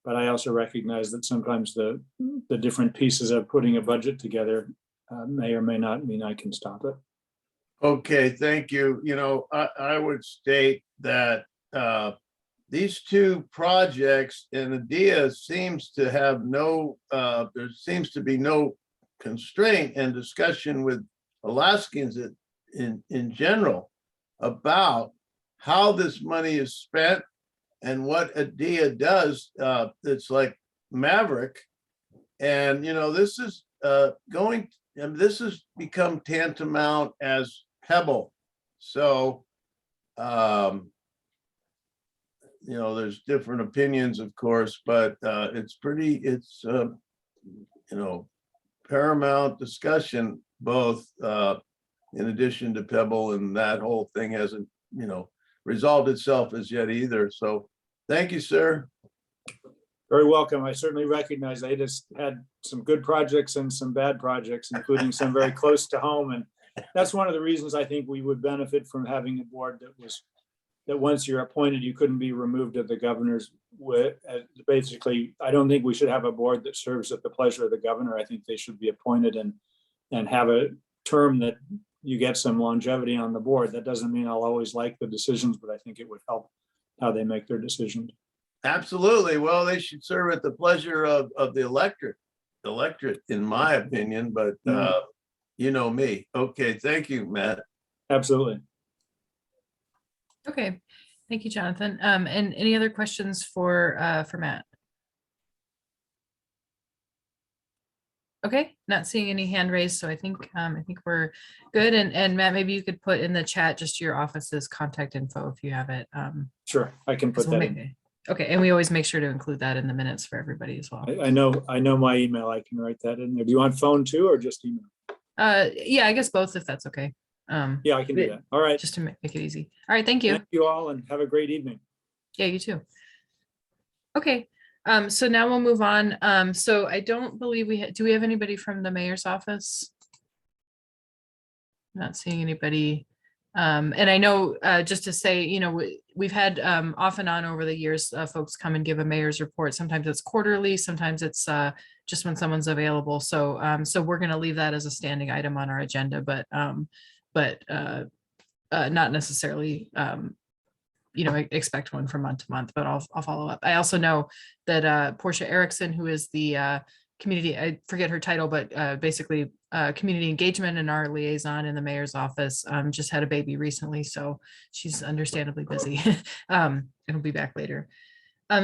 but I also recognize that sometimes the different pieces of putting a budget together may or may not mean I can stop it. Okay, thank you. You know, I would state that these two projects, and ADIA seems to have there seems to be no constraint and discussion with Alaskans in general about how this money is spent and what ADIA does. It's like Maverick. And, you know, this is this has become tantamount as Pebble. So, you know, there's different opinions, of course, but it's you know, paramount discussion, both in addition to Pebble, and that whole thing hasn't, you know, resolved itself as yet either. So thank you, sir. Very welcome. I certainly recognize they just had some good projects and some bad projects, including some very close to home. And that's one of the reasons I think we would benefit from having a board that once you're appointed, you couldn't be removed of the governor's. Basically, I don't think we should have a board that serves at the pleasure of the governor. I think they should be appointed and have a term that you get some longevity on the board. That doesn't mean I'll always like the decisions, but I think it would help how they make their decisions. Absolutely. Well, they should serve at the pleasure of the electorate, in my opinion, but you know me. Okay, thank you, Matt. Absolutely. Okay, thank you, Jonathan. And any other questions for Matt? Okay, not seeing any hand raised, so I think we're good. And Matt, maybe you could put in the chat just your office's contact info if you have it. Sure, I can put that in. Okay, and we always make sure to include that in the minutes for everybody as well. I know my email. I can write that in there. Do you want phone too, or just email? Yeah, I guess both, if that's okay. Yeah, I can do that. All right. Just to make it easy. All right, thank you. Thank you all, and have a great evening. Yeah, you too. Okay, so now we'll move on. So I don't believe do we have anybody from the mayor's office? Not seeing anybody. And I know, just to say, you know, we've had off and on over the years, folks come and give a mayor's report. Sometimes it's quarterly, sometimes it's just when someone's available. So so we're going to leave that as a standing item on our agenda, but not necessarily, expect one from month to month, but I'll follow up. I also know that Portia Erickson, who is the community, I forget her title, but basically community engagement and our liaison in the mayor's office, just had a baby recently, so she's understandably busy. And will be back later.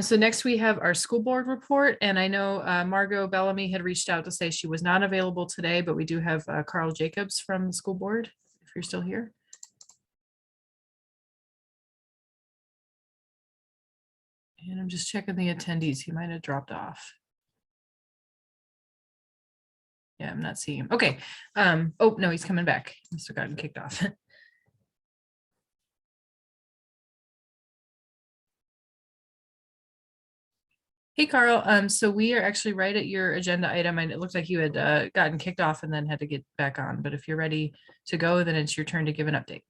So next we have our school board report, and I know Margot Bellamy had reached out to say she was not available today, but we do have Carl Jacobs from the school board, if you're still here. And I'm just checking the attendees. He might have dropped off. Yeah, I'm not seeing him. Okay. Oh, no, he's coming back. Must have gotten kicked off. Hey, Carl. So we are actually right at your agenda item, and it looks like you had gotten kicked off and then had to get back on. But if you're ready to go, then it's your turn to give an update.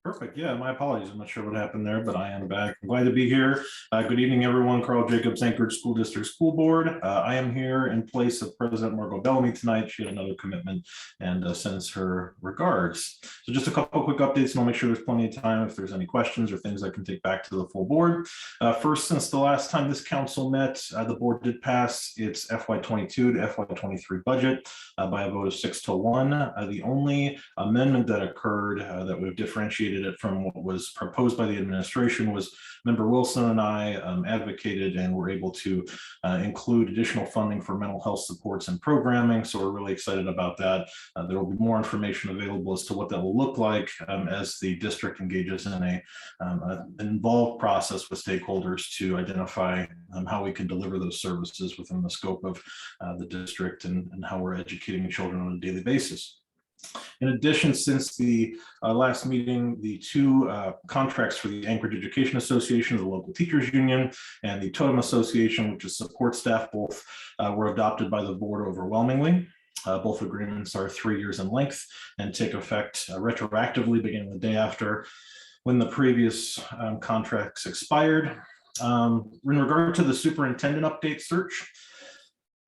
Perfect. Yeah, my apologies. I'm not sure what happened there, but I am back. I'm glad to be here. Good evening, everyone. Carl Jacobs, Anchorage School District School Board. I am here in place of President Margot Bellamy tonight. She had another commitment and sends her regards. So just a couple of quick updates, and I'll make sure there's plenty of time if there's any questions or things I can take back to the full board. First, since the last time this council met, the board did pass its FY22 to FY23 budget by a vote of 6-1. The only amendment that occurred that we've differentiated it from what was proposed by the administration was Member Wilson and I advocated and were able to include additional funding for mental health supports and programming. So we're really excited about that. There will be more information available as to what that will look like as the district engages in an involved process with stakeholders to identify how we can deliver those services within the scope of the district and how we're educating children on a daily basis. In addition, since the last meeting, the two contracts for the Anchorage Education Association, the local teachers union, and the Totem Association, which is support staff, both were adopted by the board overwhelmingly. Both agreements are 3 years in length and take effect retroactively beginning the day after when the previous contracts expired. In regard to the superintendent update search,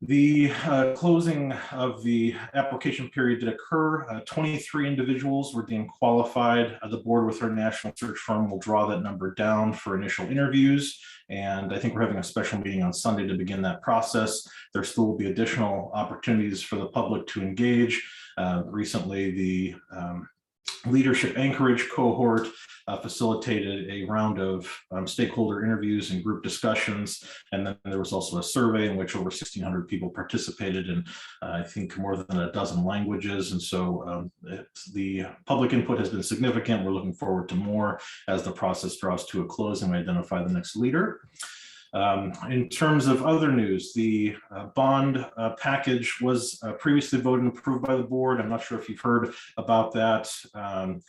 the closing of the application period did occur. 23 individuals were deemed qualified. The board with our national search firm will draw that number down for initial interviews. And I think we're having a special meeting on Sunday to begin that process. There still will be additional opportunities for the public to engage. Recently, the Leadership Anchorage cohort facilitated a round of stakeholder interviews and group discussions. And then there was also a survey in which over 1,600 people participated in, I think, more than a dozen languages. And so the public input has been significant. We're looking forward to more as the process draws to a close and we identify the next leader. In terms of other news, the bond package was previously voted and approved by the board. I'm not sure if you've heard about that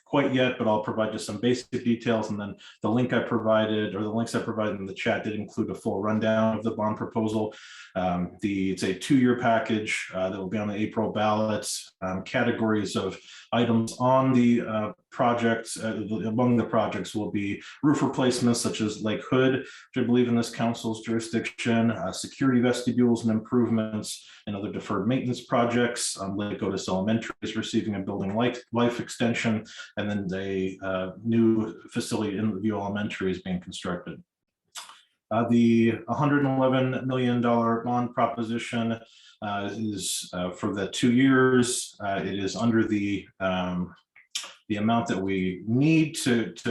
quite yet, but I'll provide just some basic details. And then the link I provided, or the links I provided in the chat, did include a full rundown of the bond proposal. It's a 2-year package that will be on the April ballots. Categories of items on the projects, among the projects will be roof replacements such as Lake Hood, which I believe in this council's jurisdiction, security vestibules and improvements, and other deferred maintenance projects. Lake Otis Elementary is receiving a building life extension, and then a new facility in View Elementary is being constructed. The $111 million bond proposition is for the 2 years. It is under the amount that we need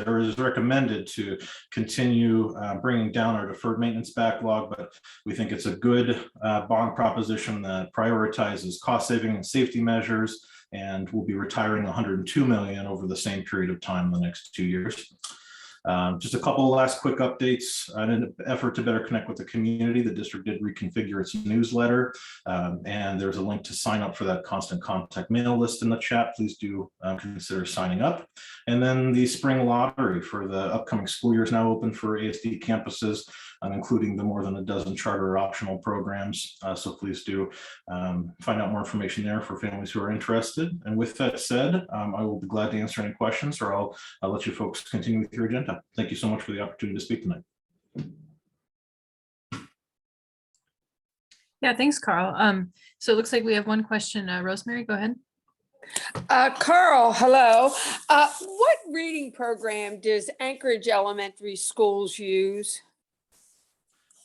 or is recommended to continue bringing down our deferred maintenance backlog, but we think it's a good bond proposition that prioritizes cost saving and safety measures, and we'll be retiring $102 million over the same period of time in the next 2 years. Just a couple of last quick updates. In an effort to better connect with the community, the district did reconfigure its newsletter, and there's a link to sign up for that constant contact mail list in the chat. Please do consider signing up. And then the spring lottery for the upcoming school year is now open for ASD campuses, including the more than a dozen charter optional programs. So please do find out more information there for families who are interested. And with that said, I will be glad to answer any questions, or I'll let you folks continue with your agenda. Thank you so much for the opportunity to speak tonight. Yeah, thanks, Carl. So it looks like we have one question. Rosemary, go ahead. Carl, hello. What reading program does Anchorage Elementary Schools use?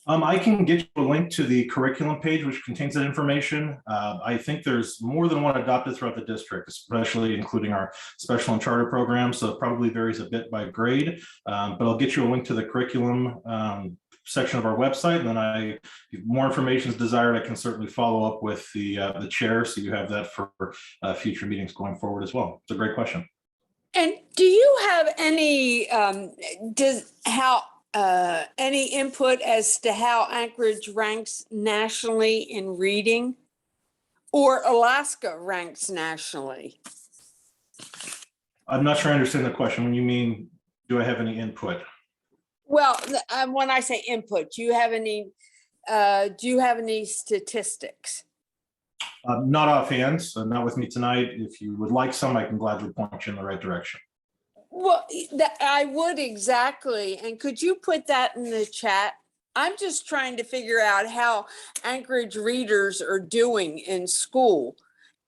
I can get you a link to the curriculum page, which contains that information. I think there's more than one adopted throughout the district, especially including our special and charter programs. So it probably varies a bit by grade, but I'll get you a link to the curriculum section of our website. And then if more information is desired, I can certainly follow up with the chair. So you have that for future meetings going forward as well. It's a great question. And do you have any, any input as to how Anchorage ranks nationally in reading, or Alaska ranks nationally? I'm not sure I understand the question. When you mean, do I have any input? Well, when I say input, do you have any statistics? Not offhand, so not with me tonight. If you would like some, I can gladly point you in the right direction. Well, I would exactly. And could you put that in the chat? I'm just trying to figure out how Anchorage readers are doing in school,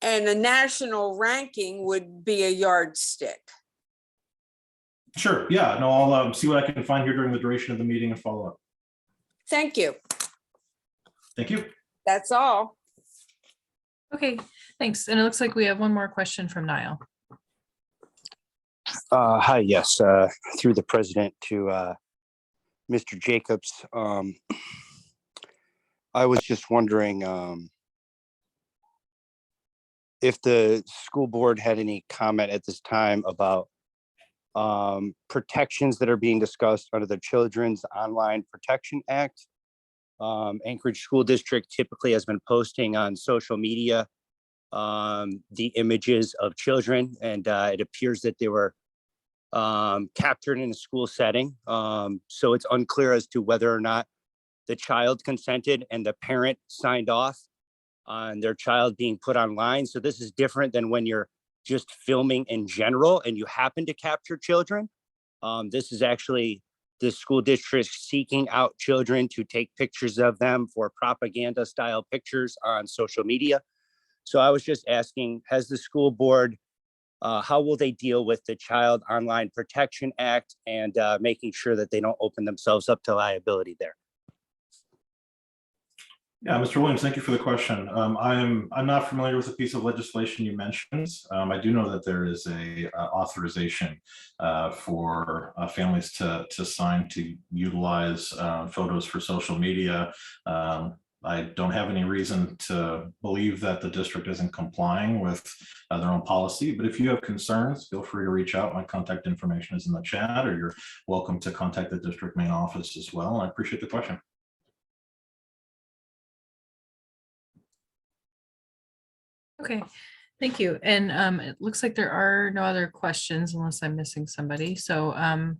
and a national ranking would be a yardstick. Sure. Yeah. No, I'll see what I can find here during the duration of the meeting and follow up. Thank you. Thank you. That's all. Okay, thanks. And it looks like we have one more question from Niall. Hi, yes, through the president to Mr. Jacobs. I was just wondering if the school board had any comment at this time about protections that are being discussed under the Children's Online Protection Act. Anchorage School District typically has been posting on social media the images of children, and it appears that they were captured in a school setting. So it's unclear as to whether or not the child consented and the parent signed off on their child being put online. So this is different than when you're just filming in general and you happen to capture children. This is actually the school district seeking out children to take pictures of them for propaganda style pictures on social media. So I was just asking, has the school board, how will they deal with the Child Online Protection Act and making sure that they don't open themselves up to liability there? Yeah, Mr. Williams, thank you for the question. I'm not familiar with the piece of legislation you mentioned. I do know that there is a authorization for families to sign to utilize photos for social media. I don't have any reason to believe that the district isn't complying with their own policy, but if you have concerns, feel free to reach out. My contact information is in the chat, or you're welcome to contact the district main office as well. And I appreciate the question. Okay, thank you. And it looks like there are no other questions unless I'm missing somebody. So I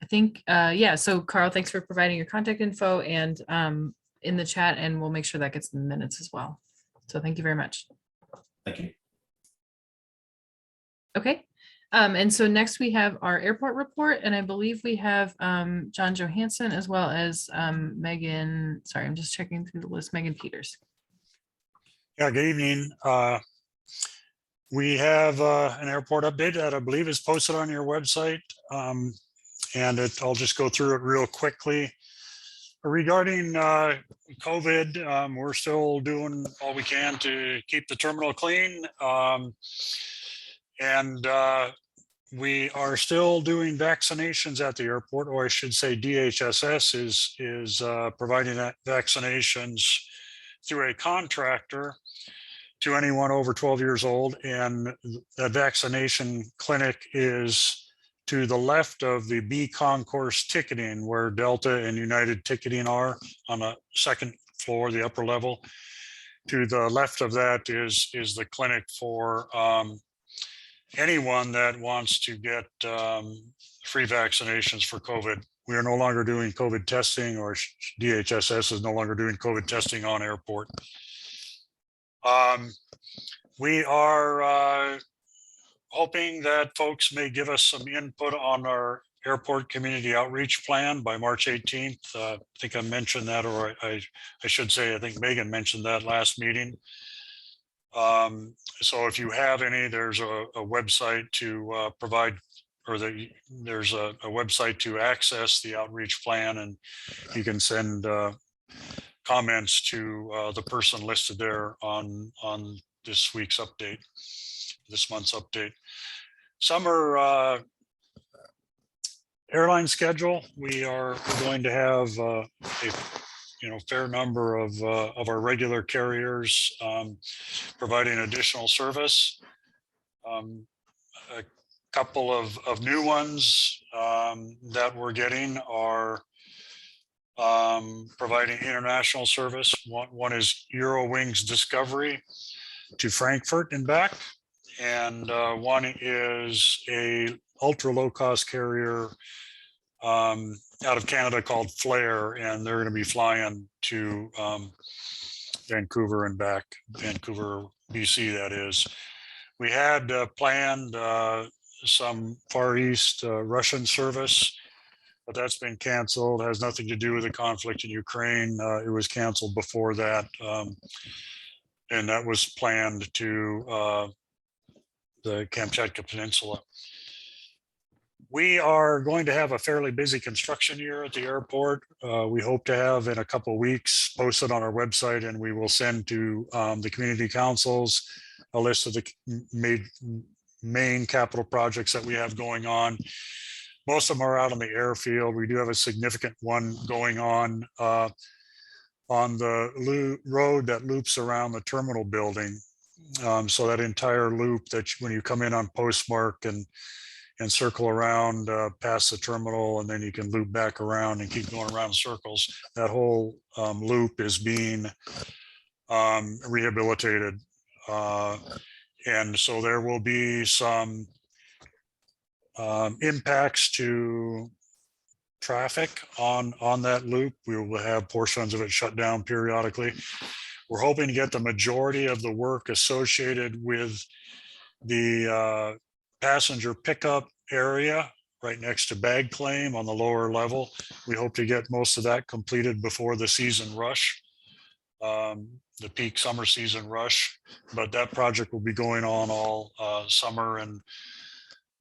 think, yeah, so Carl, thanks for providing your contact info and in the chat, and we'll make sure that gets in the minutes as well. So thank you very much. Thank you. Okay, and so next we have our airport report, and I believe we have John Johansson as well as Megan, sorry, I'm just checking through the list, Megan Peters. Yeah, good evening. We have an airport update that I believe is posted on your website. I'll just go through it real quickly. Regarding COVID, we're still doing all we can to keep the terminal clean. We are still doing vaccinations at the airport, or I should say DHSS is providing vaccinations through a contractor to anyone over 12 years old. And that vaccination clinic is to the left of the B concourse ticketing, where Delta and United ticketing are on the second floor, the upper level. To the left of that is the clinic for anyone that wants to get free vaccinations for COVID. We are no longer doing COVID testing, or DHSS is no longer doing COVID testing on airport. We are hoping that folks may give us some input on our airport community outreach plan by March 18th. I think I mentioned that, or I should say, I think Megan mentioned that last meeting. So if you have any, there's a website to provide, or there's a website to access the outreach plan, and you can send comments to the person listed there on this week's update, this month's update. Summer airline schedule. We're going to have a fair number of our regular carriers providing additional service. A couple of new ones that we're getting are providing international service. One is Eurowings Discovery to Frankfurt and back, and one is a ultra low cost carrier out of Canada called Flair, and they're going to be flying to Vancouver and back, Vancouver, BC, that is. We had planned some Far East Russian service, but that's been canceled. It has nothing to do with the conflict in Ukraine. It was canceled before that, and that was planned to the Kamchatka Peninsula. We are going to have a fairly busy construction year at the airport. We hope to have in a couple of weeks posted on our website, and we will send to the community councils a list of the main capital projects that we have going on. Most of them are out on the airfield. We do have a significant one going on the road that loops around the terminal building. So that entire loop that when you come in on Postmark and circle around past the terminal, and then you can loop back around and keep going around in circles. That whole loop is being rehabilitated. And so there will be some impacts to traffic on that loop. We will have portions of it shut down periodically. We're hoping to get the majority of the work associated with the passenger pickup area right next to bag claim on the lower level. We hope to get most of that completed before the season rush, the peak summer season rush, but that project will be going on all summer, and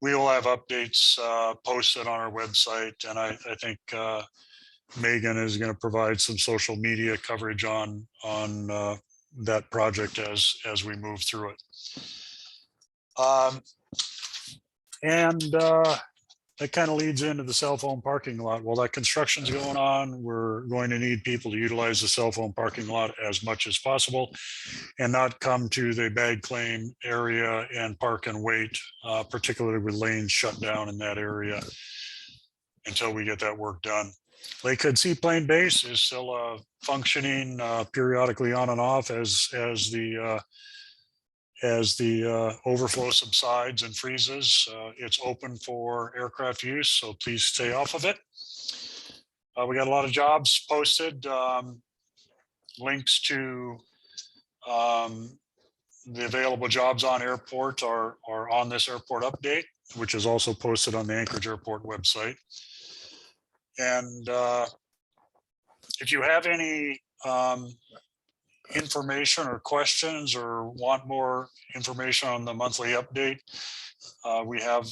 we will have updates posted on our website. And I think Megan is going to provide some social media coverage on that project as we move through it. And that kind of leads into the cell phone parking lot. While that construction's going on, we're going to need people to utilize the cell phone parking lot as much as possible and not come to the bag claim area and park and wait, particularly with lanes shut down in that area until we get that work done. Lakewood Seaplane Base is still functioning periodically on and off as the overflow subsides and freezes. It's open for aircraft use, so please stay off of it. We got a lot of jobs posted. Links to the available jobs on airport are on this airport update, which is also posted on the Anchorage Airport website. And if you have any information or questions or want more information on the monthly update, we have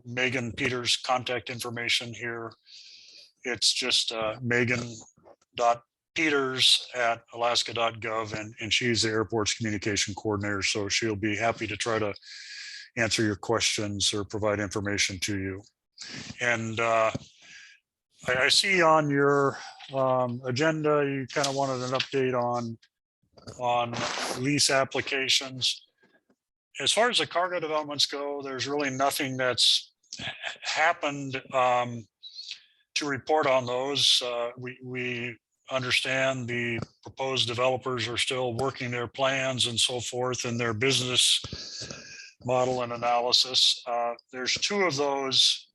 Megan Peters' contact information here. It's just megan.peters@alaska.gov, and she's the airport's communication coordinator, so she'll be happy to try to answer your questions or provide information to you. And I see on your agenda, you kind of wanted an update on lease applications. As far as the cargo developments go, there's really nothing that's happened to report on those. We understand the proposed developers are still working their plans and so forth in their business model and analysis. There's two of those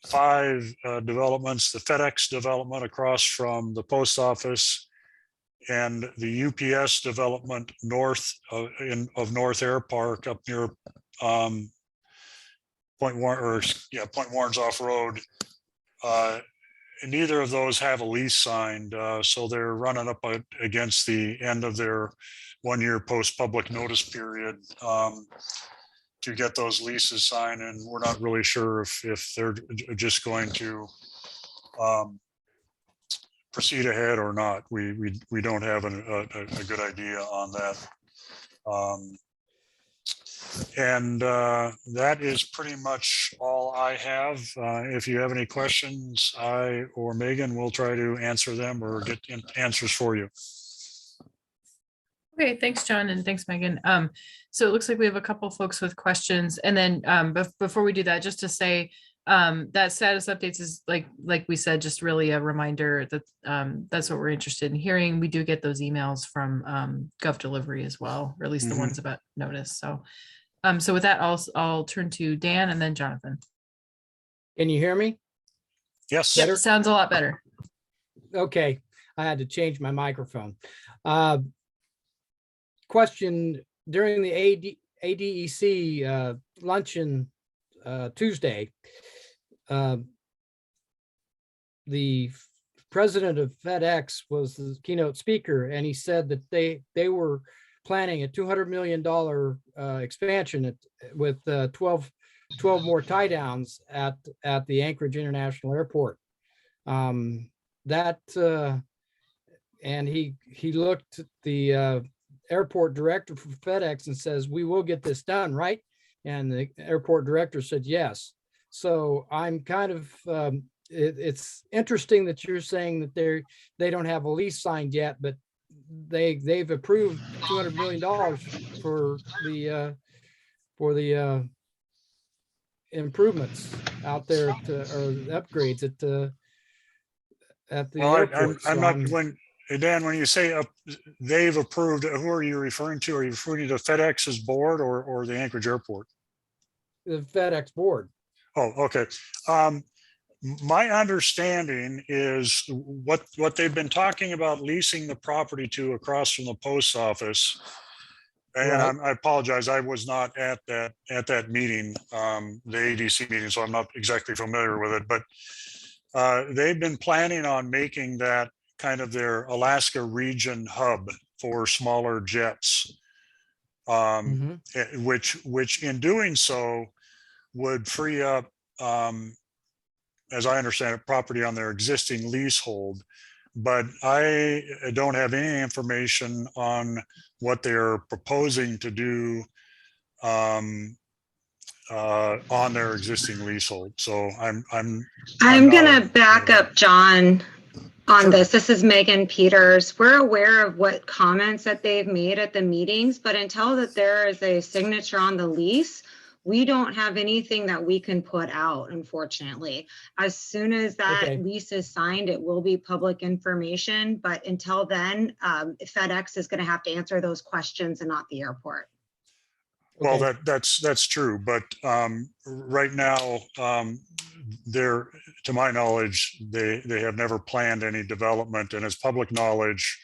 5 developments, the FedEx development across from the post office and the UPS development north of North Air Park up near Point Warren's off road. neither of those have a lease signed, so they're running up against the end of their 1-year post-public notice period to get those leases signed, and we're not really sure if they're just going to proceed ahead or not. We don't have a good idea on that. And that is pretty much all I have. If you have any questions, I or Megan will try to answer them or get answers for you. Okay, thanks, John, and thanks, Megan. So it looks like we have a couple folks with questions, and then before we do that, just to say that status updates is like we said, just really a reminder that that's what we're interested in hearing. We do get those emails from Gov Delivery as well, or at least the ones about notice. So, so with that, I'll turn to Dan and then Jonathan. Can you hear me? Yes. Yep, sounds a lot better. Okay, I had to change my microphone. Question, during the ADEC luncheon Tuesday, the president of FedEx was the keynote speaker, and he said that they were planning a $200 million expansion with 12 more tie downs at the Anchorage International Airport. And he looked at the airport director for FedEx and says, "We will get this done, right?" And the airport director said yes. So I'm kind of, it's interesting that you're saying that they don't have a lease signed yet, but they've approved $200 million for the improvements out there or upgrades at the airport. I'm not, Dan, when you say they've approved, who are you referring to? Are you referring to FedEx's board or the Anchorage Airport? The FedEx board. Oh, okay. My understanding is what they've been talking about leasing the property to across from the post office. And Right. I apologize, I was not at that meeting, the ADC meeting, so I'm not exactly familiar with it. But they've been planning on making that kind of their Alaska region hub for smaller jets, which in doing so would free up, as I understand it, property on their existing leasehold. But I don't have any information on what they're proposing to do on their existing leasehold. So I'm gonna back up John on this. This is Megan Peters. We're aware of what comments that they've made at the meetings, but until that there is a signature on the lease, we don't have anything that we can put out, unfortunately. As soon as that lease is signed, it will be public information. But until then, FedEx is going to have to answer those questions and not the airport. Well, that's true. But right now, to my knowledge, they have never planned any development, and it's public knowledge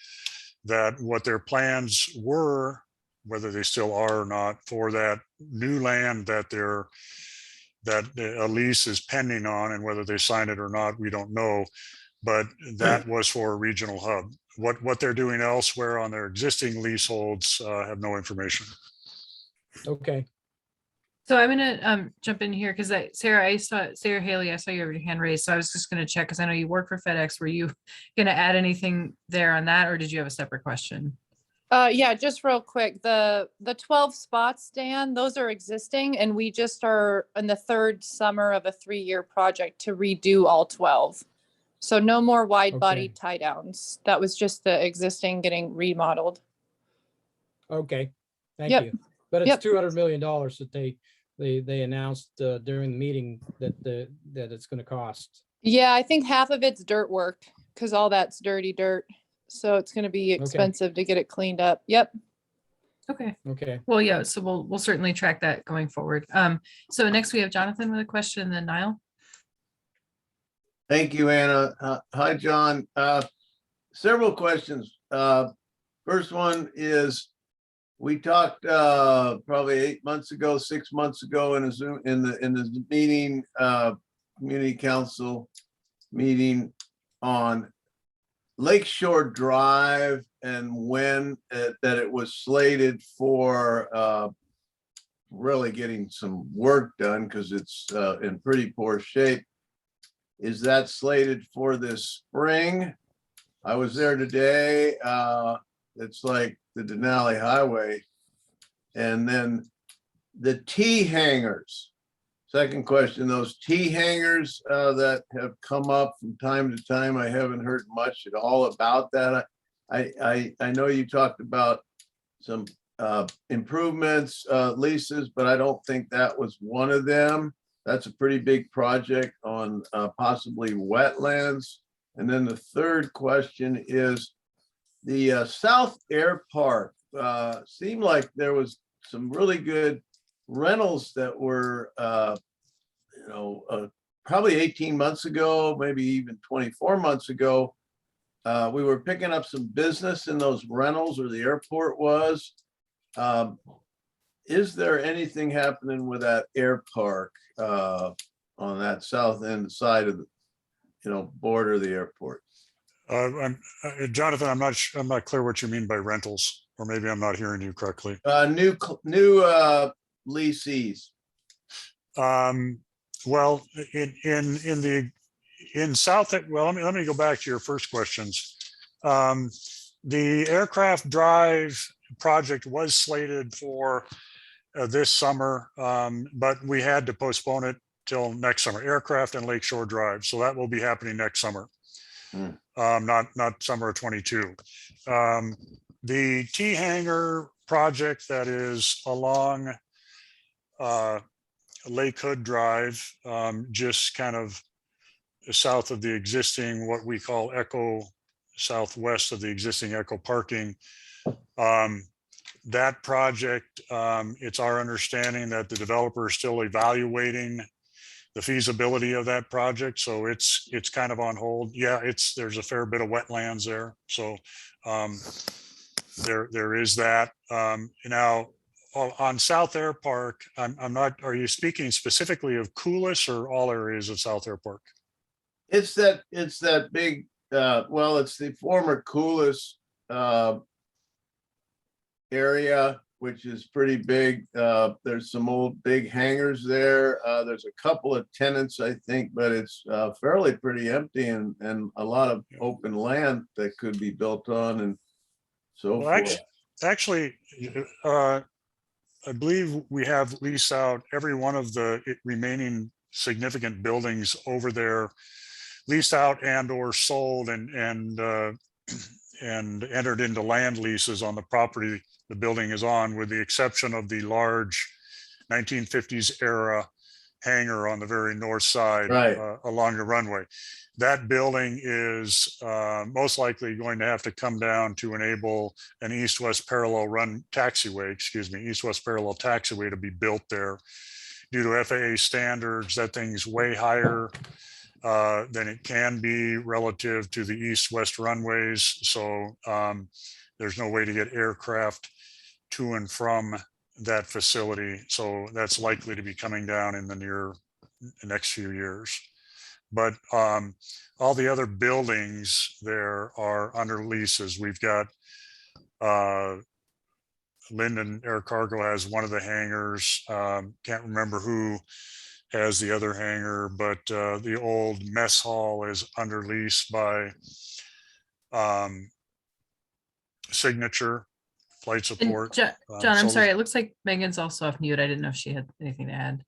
that what their plans were, whether they still are or not, for that new land that a lease is pending on, and whether they sign it or not, we don't know. But that was for a regional hub. What they're doing elsewhere on their existing leaseholds, have no information. Okay. So I'm gonna jump in here because Sarah Haley, I saw your hand raised. So I was just gonna check because I know you work for FedEx. Were you gonna add anything there on that, or did you have a separate question? Yeah, just real quick, the 12 spots, Dan, those are existing, and we just are in the third summer of a 3-year project to redo all 12. So no more wide body tie downs. That was just the existing getting remodeled. Okay, thank you. But it's $200 million that they announced during the meeting that it's going to cost. Yeah, I think half of it's dirt work because all that's dirty dirt. So it's going to be expensive to get it cleaned up. Yep. Okay. Okay. Well, yeah. So we'll certainly track that going forward. So next we have Jonathan with a question, and then Niall. Thank you, Anna. Hi, John. Several questions. First one is, we talked probably 6 months ago in a Zoom in the meeting, community council meeting, on Lakeshore Drive and when that it was slated for really getting some work done because it's in pretty poor shape. Is that slated for this spring? I was there today. It's like the Denali Highway. And then the T hangers. Second question, those T hangers that have come up from time to time, I haven't heard much at all about that. I know you talked about some improvements, leases, but I don't think that was one of them. That's a pretty big project on possibly wetlands. And then the third question is the South Air Park. Seemed like there was some really good rentals that were, probably 18 months ago, maybe even 24 months ago. We were picking up some business in those rentals, or the airport was. Is there anything happening with that air park on that south end side of the, border of the airport? Jonathan, I'm not clear what you mean by rentals, or maybe I'm not hearing you correctly. New leasees. Well, in South, well, let me go back to your first questions. The aircraft drive project was slated for this summer, but we had to postpone it till next summer. Aircraft and Lakeshore Drive, so that will be happening next summer. Not summer of 22. The T hangar project that is along Lake Hood Drive, just kind of south of the existing, what we call Echo, southwest of the existing Echo parking. That project, it's our understanding that the developer is still evaluating the feasibility of that project. So it's kind of on hold. Yeah, there's a fair bit of wetlands there. So there is that. Now on South Air Park, I'm not, are you speaking specifically of Coulis or all areas of South Air Park? It's that big, well, it's the former Coulis area, which is pretty big. There's some old big hangars there. There's a couple of tenants, I think, but it's fairly pretty empty and a lot of open land that could be built on and so forth. Actually, I believe we have leased out every one of the remaining significant buildings over there, leased out and or sold and entered into land leases on the property the building is on, with the exception of the large 1950s era hangar on the very north side, along the runway. That building is most likely going to have to come down to enable an east-west parallel east-west parallel taxiway to be built there. Due to FAA standards, that thing's way higher than it can be relative to the east-west runways. So there's no way to get aircraft to and from that facility. So that's likely to be coming down in the next few years. But all the other buildings there are under leases. We've got Linden Air Cargo has one of the hangars. Can't remember who has the other hangar, but the old mess hall is under lease by Signature Flight Support. John, I'm sorry. It looks like Megan's also off mute. I didn't know if she had anything to add.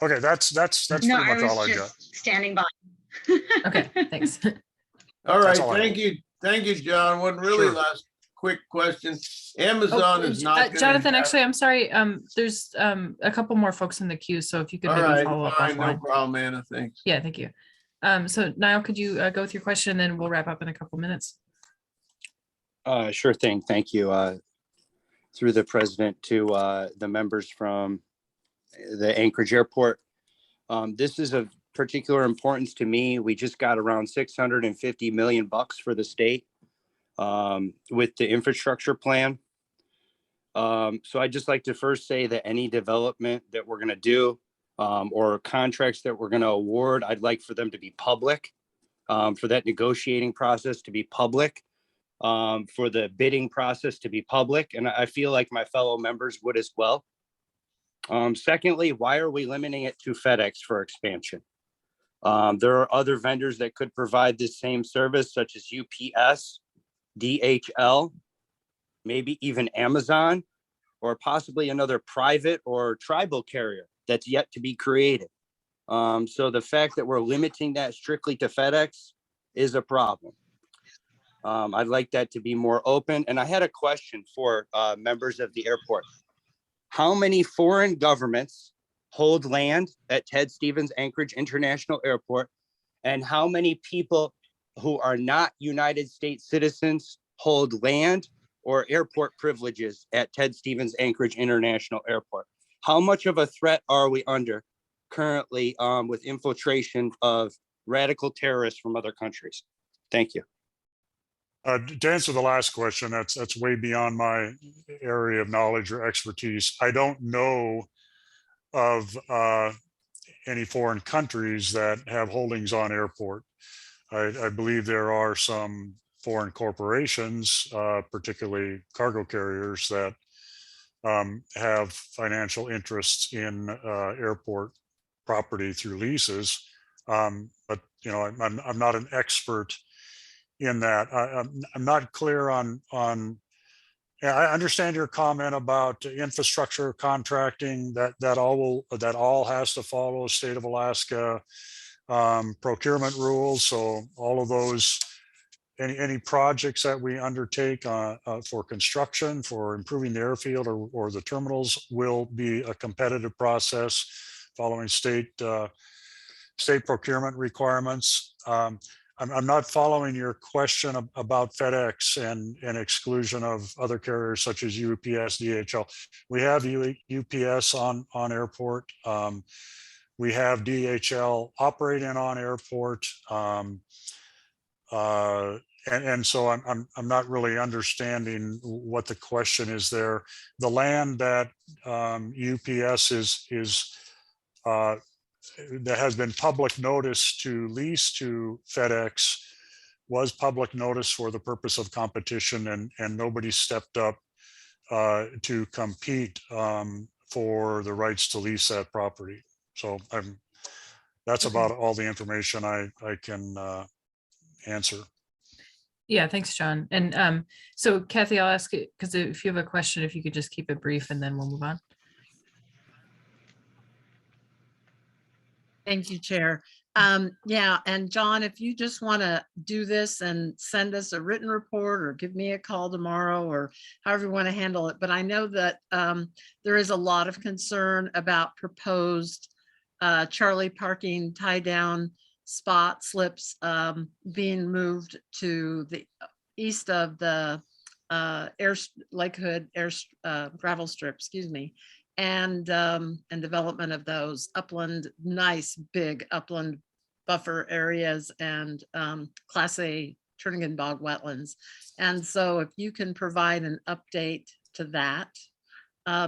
Okay, that's pretty much all I got. Standing by. Okay, thanks. All right, thank you, John. One really last quick question. Amazon is not Jonathan, actually, I'm sorry. There's a couple more folks in the queue, so if you could maybe follow up offline. No problem, Anna. Thanks. Yeah, thank you. So Niall, could you go with your question, and then we'll wrap up in a couple minutes. Sure thing. Thank you. Through the president to the members from the Anchorage Airport. This is of particular importance to me. We just got around $650 million for the state with the infrastructure plan. So I'd just like to first say that any development that we're going to do or contracts that we're going to award, I'd like for them to be public for that negotiating process to be public, for the bidding process to be public, and I feel like my fellow members would as well. Secondly, why are we limiting it to FedEx for expansion? There are other vendors that could provide this same service, such as UPS, DHL, maybe even Amazon, or possibly another private or tribal carrier that's yet to be created. So the fact that we're limiting that strictly to FedEx is a problem. I'd like that to be more open. And I had a question for members of the airport. How many foreign governments hold land at Ted Stevens Anchorage International Airport? And how many people who are not United States citizens hold land or airport privileges at Ted Stevens Anchorage International Airport? How much of a threat are we under currently with infiltration of radical terrorists from other countries? Thank you. To answer the last question, that's way beyond my area of knowledge or expertise. I don't know of any foreign countries that have holdings on airport. I believe there are some foreign corporations, particularly cargo carriers, that have financial interests in airport property through leases. But you know, I'm not an expert in that. I'm not clear on. I understand your comment about infrastructure contracting. That all has to follow state of Alaska procurement rules. So all of those, any projects that we undertake for construction, for improving the airfield or the terminals, will be a competitive process following state procurement requirements. I'm not following your question about FedEx and exclusion of other carriers such as UPS, DHL. We have UPS on airport. We have DHL operating on airport. And so I'm not really understanding what the question is there. The land that UPS is that has been public notice to lease to FedEx was public notice for the purpose of competition, and nobody stepped up to compete for the rights to lease that property. So that's about all the information I can answer. Yeah, thanks, John. And so Kathy, I'll ask it, because if you have a question, if you could just keep it brief and then we'll move on. Thank you, Chair. Yeah, and John, if you just want to do this and send us a written report or give me a call tomorrow or however you want to handle it. But I know that there is a lot of concern about proposed Charlie parking tie down spot slips being moved to the east of the Lakewood gravel strip, excuse me. And development of those upland, nice big upland buffer areas and Class A Turnagain Bog wetlands. And so if you can provide an update to that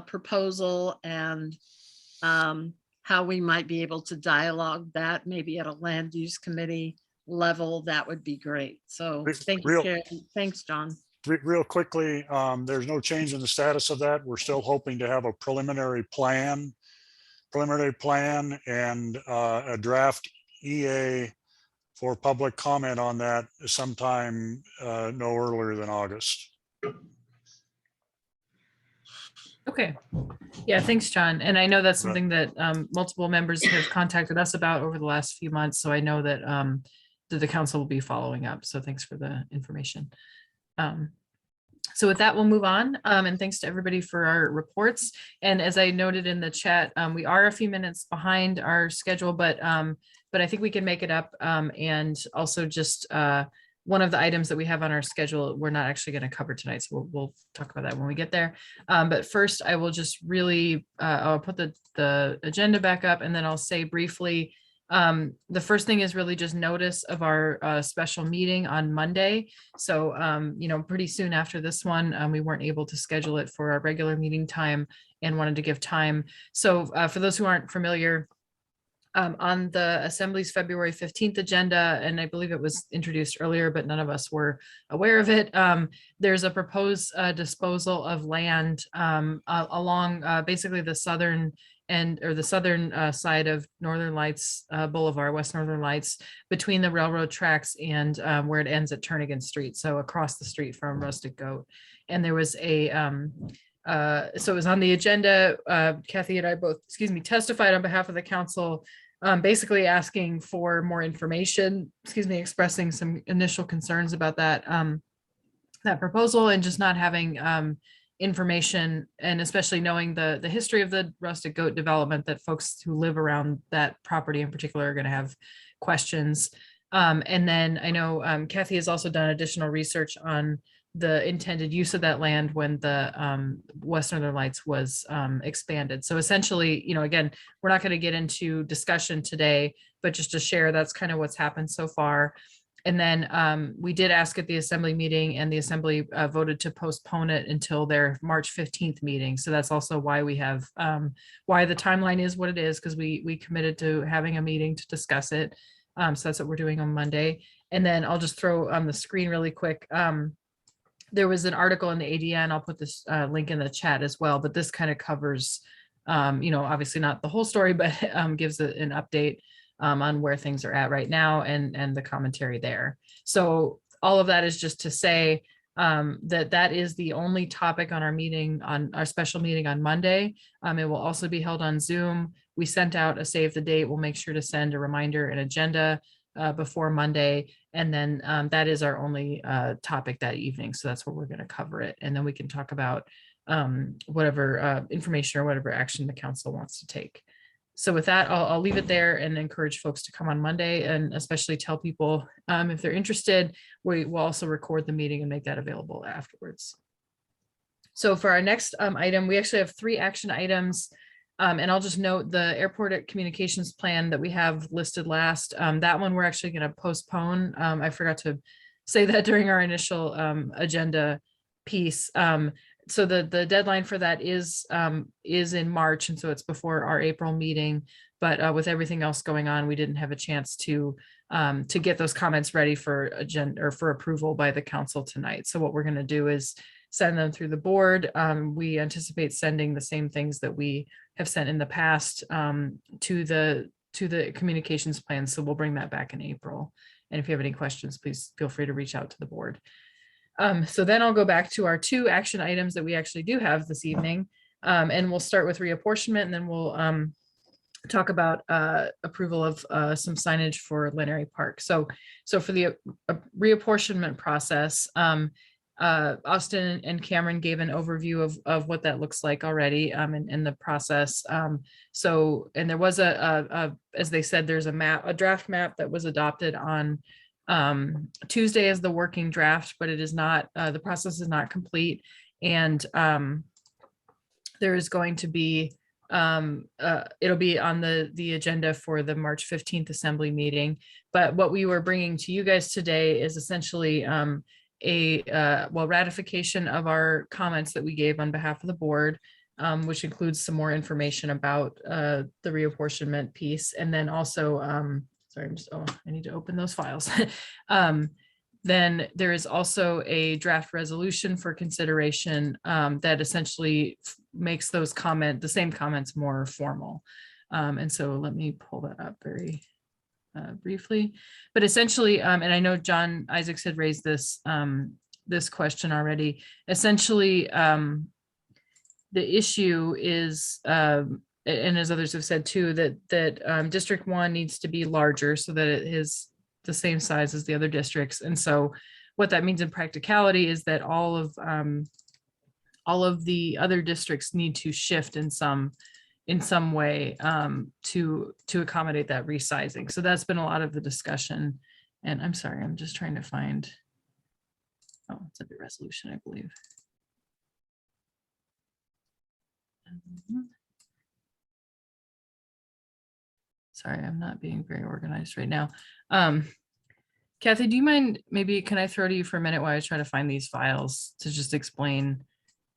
proposal and how we might be able to dialogue that maybe at a land use committee level, that would be great. So thank you, Chair. Thanks, John. Real quickly, there's no change in the status of that. We're still hoping to have a preliminary plan and a draft EA for public comment on that sometime no earlier than August. Okay. Yeah, thanks, John. And I know that's something that multiple members have contacted us about over the last few months. So I know that, that the council will be following up. So thanks for the information. So with that, we'll move on. And thanks to everybody for our reports. And as I noted in the chat, we are a few minutes behind our schedule, but I think we can make it up. And also just one of the items that we have on our schedule, we're not actually going to cover tonight. So we'll talk about that when we get there. But first, I will just really, I'll put the agenda back up and then I'll say briefly, the first thing is really just notice of our special meeting on Monday. So, you know, pretty soon after this one, we weren't able to schedule it for our regular meeting time and wanted to give time. So for those who aren't familiar, on the Assembly's February 15th agenda, and I believe it was introduced earlier, but none of us were aware of it. There's a proposed disposal of land along basically the southern side of Northern Lights Boulevard, West Northern Lights, between the railroad tracks and where it ends at Turnagain Street, so across the street from Rustic Goat. And there was a so it was on the agenda. Kathy and I both, testified on behalf of the council, basically asking for more information, expressing some initial concerns about that that proposal, and just not having information, and especially knowing the history of the Rustic Goat development, that folks who live around that property in particular are going to have questions. And then I know Kathy has also done additional research on the intended use of that land when the West Northern Lights was expanded. So essentially, again, we're not going to get into discussion today, but just to share, that's kind of what's happened so far. And then we did ask at the Assembly meeting, and the Assembly voted to postpone it until their March 15th meeting. So that's also why we have, why the timeline is what it is, because we committed to having a meeting to discuss it. So that's what we're doing on Monday. And then I'll just throw on the screen really quick. There was an article in the ADN, I'll put this link in the chat as well, but this kind of covers, obviously not the whole story, but gives an update on where things are at right now, and the commentary there. So all of that is just to say that is the only topic on our meeting, on our special meeting on Monday. It will also be held on Zoom. We sent out a save the date. We'll make sure to send a reminder and agenda before Monday. And then that is our only topic that evening. So that's where we're going to cover it. And then we can talk about whatever information or whatever action the council wants to take. So with that, I'll leave it there and encourage folks to come on Monday, and especially tell people if they're interested. We will also record the meeting and make that available afterwards. So for our next item, we actually have 3 action items. And I'll just note the airport communications plan that we have listed last. That one we're actually going to postpone. I forgot to say that during our initial agenda piece. So the deadline for that is in March, and so it's before our April meeting. But with everything else going on, we didn't have a chance to get those comments ready for agenda or for approval by the council tonight. So what we're going to do is send them through the board. We anticipate sending the same things that we have sent in the past to the communications plan. So we'll bring that back in April. And if you have any questions, please feel free to reach out to the board. So then I'll go back to our 2 action items that we actually do have this evening. And we'll start with reapportionment, and then we'll talk about approval of some signage for Lannery Park. So for the reapportionment process, Austin and Cameron gave an overview of what that looks like already in the process. And there was as they said, there's a draft map that was adopted on Tuesday as the working draft, but it is not, the process is not complete. And there is going to be, it'll be on the agenda for the March 15th Assembly meeting. But what we were bringing to you guys today is essentially ratification of our comments that we gave on behalf of the board, which includes some more information about the reapportionment piece. And then also, sorry, I need to open those files. Then there is also a draft resolution for consideration that essentially makes those the same comments more formal. And so let me pull that up very briefly, but essentially, and I know John Isaacs had raised this this question already. Essentially, the issue is, and as others have said too, that District 1 needs to be larger so that it is the same size as the other districts. And so what that means in practicality is that all of the other districts need to shift in some way to accommodate that resizing. So that's been a lot of the discussion. And I'm sorry, I'm just trying to find, oh, it's a big resolution, I believe. Sorry, I'm not being very organized right now. Kathy, do you mind, maybe can I throw to you for a minute while I try to find these files to just explain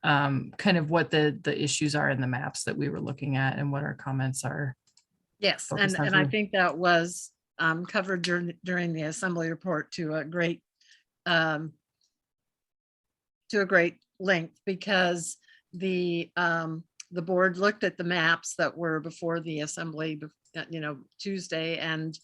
kind of what the issues are in the maps that we were looking at and what our comments are Yes, focused on and I through. think that was covered during the assembly report to a great length, because the board looked at the maps that were before the assembly, Tuesday, and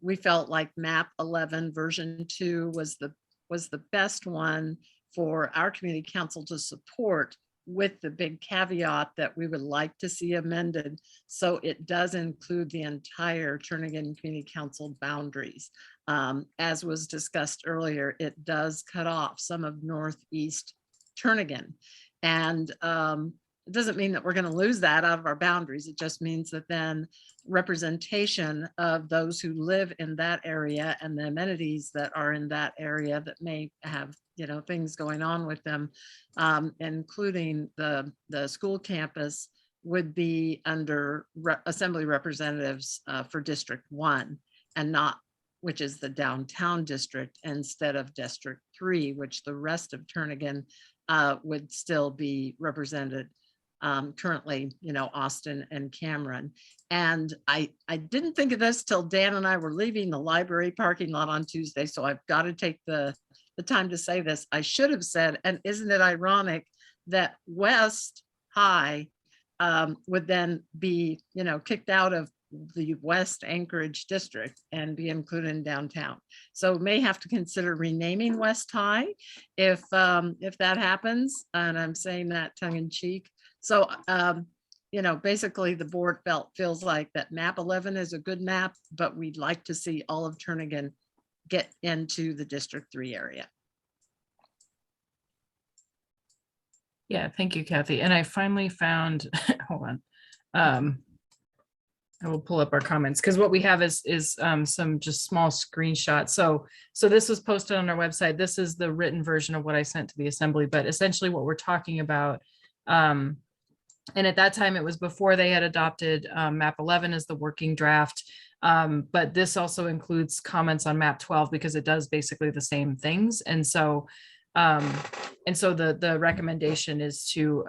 we felt like map 11 version 2 was the best one for our community council to support, with the big caveat that we would like to see amended so it does include the entire Turnagain Community Council boundaries. As was discussed earlier, it does cut off some of northeast Turnagain, and it doesn't mean that we're going to lose that out of our boundaries. It just means that then representation of those who live in that area and the amenities that are in that area that may have things going on with them, including the school campus, would be under assembly representatives for District 1, and not, which is the downtown district, instead of District 3, which the rest of Turnagain would still be represented. Currently, Austin and Cameron. And I didn't think of this till Dan and I were leaving the library parking lot on Tuesday. So I've got to take the time to say this. I should have said, and isn't it ironic that West High would then be, kicked out of the West Anchorage district and be included in downtown. So may have to consider renaming West High if that happens. And I'm saying that tongue in cheek. So, basically the board feels like that map 11 is a good map, but we'd like to see all of Turnagain get into the District 3 area. Yeah, thank you, Kathy. And I finally found, hold on. I will pull up our comments, because what we have is some just small screenshots. So this was posted on our website. This is the written version of what I sent to the assembly, but essentially what we're talking about, and at that time, it was before they had adopted map 11 as the working draft. But this also includes comments on map 12, because it does basically the same things. And so the recommendation is to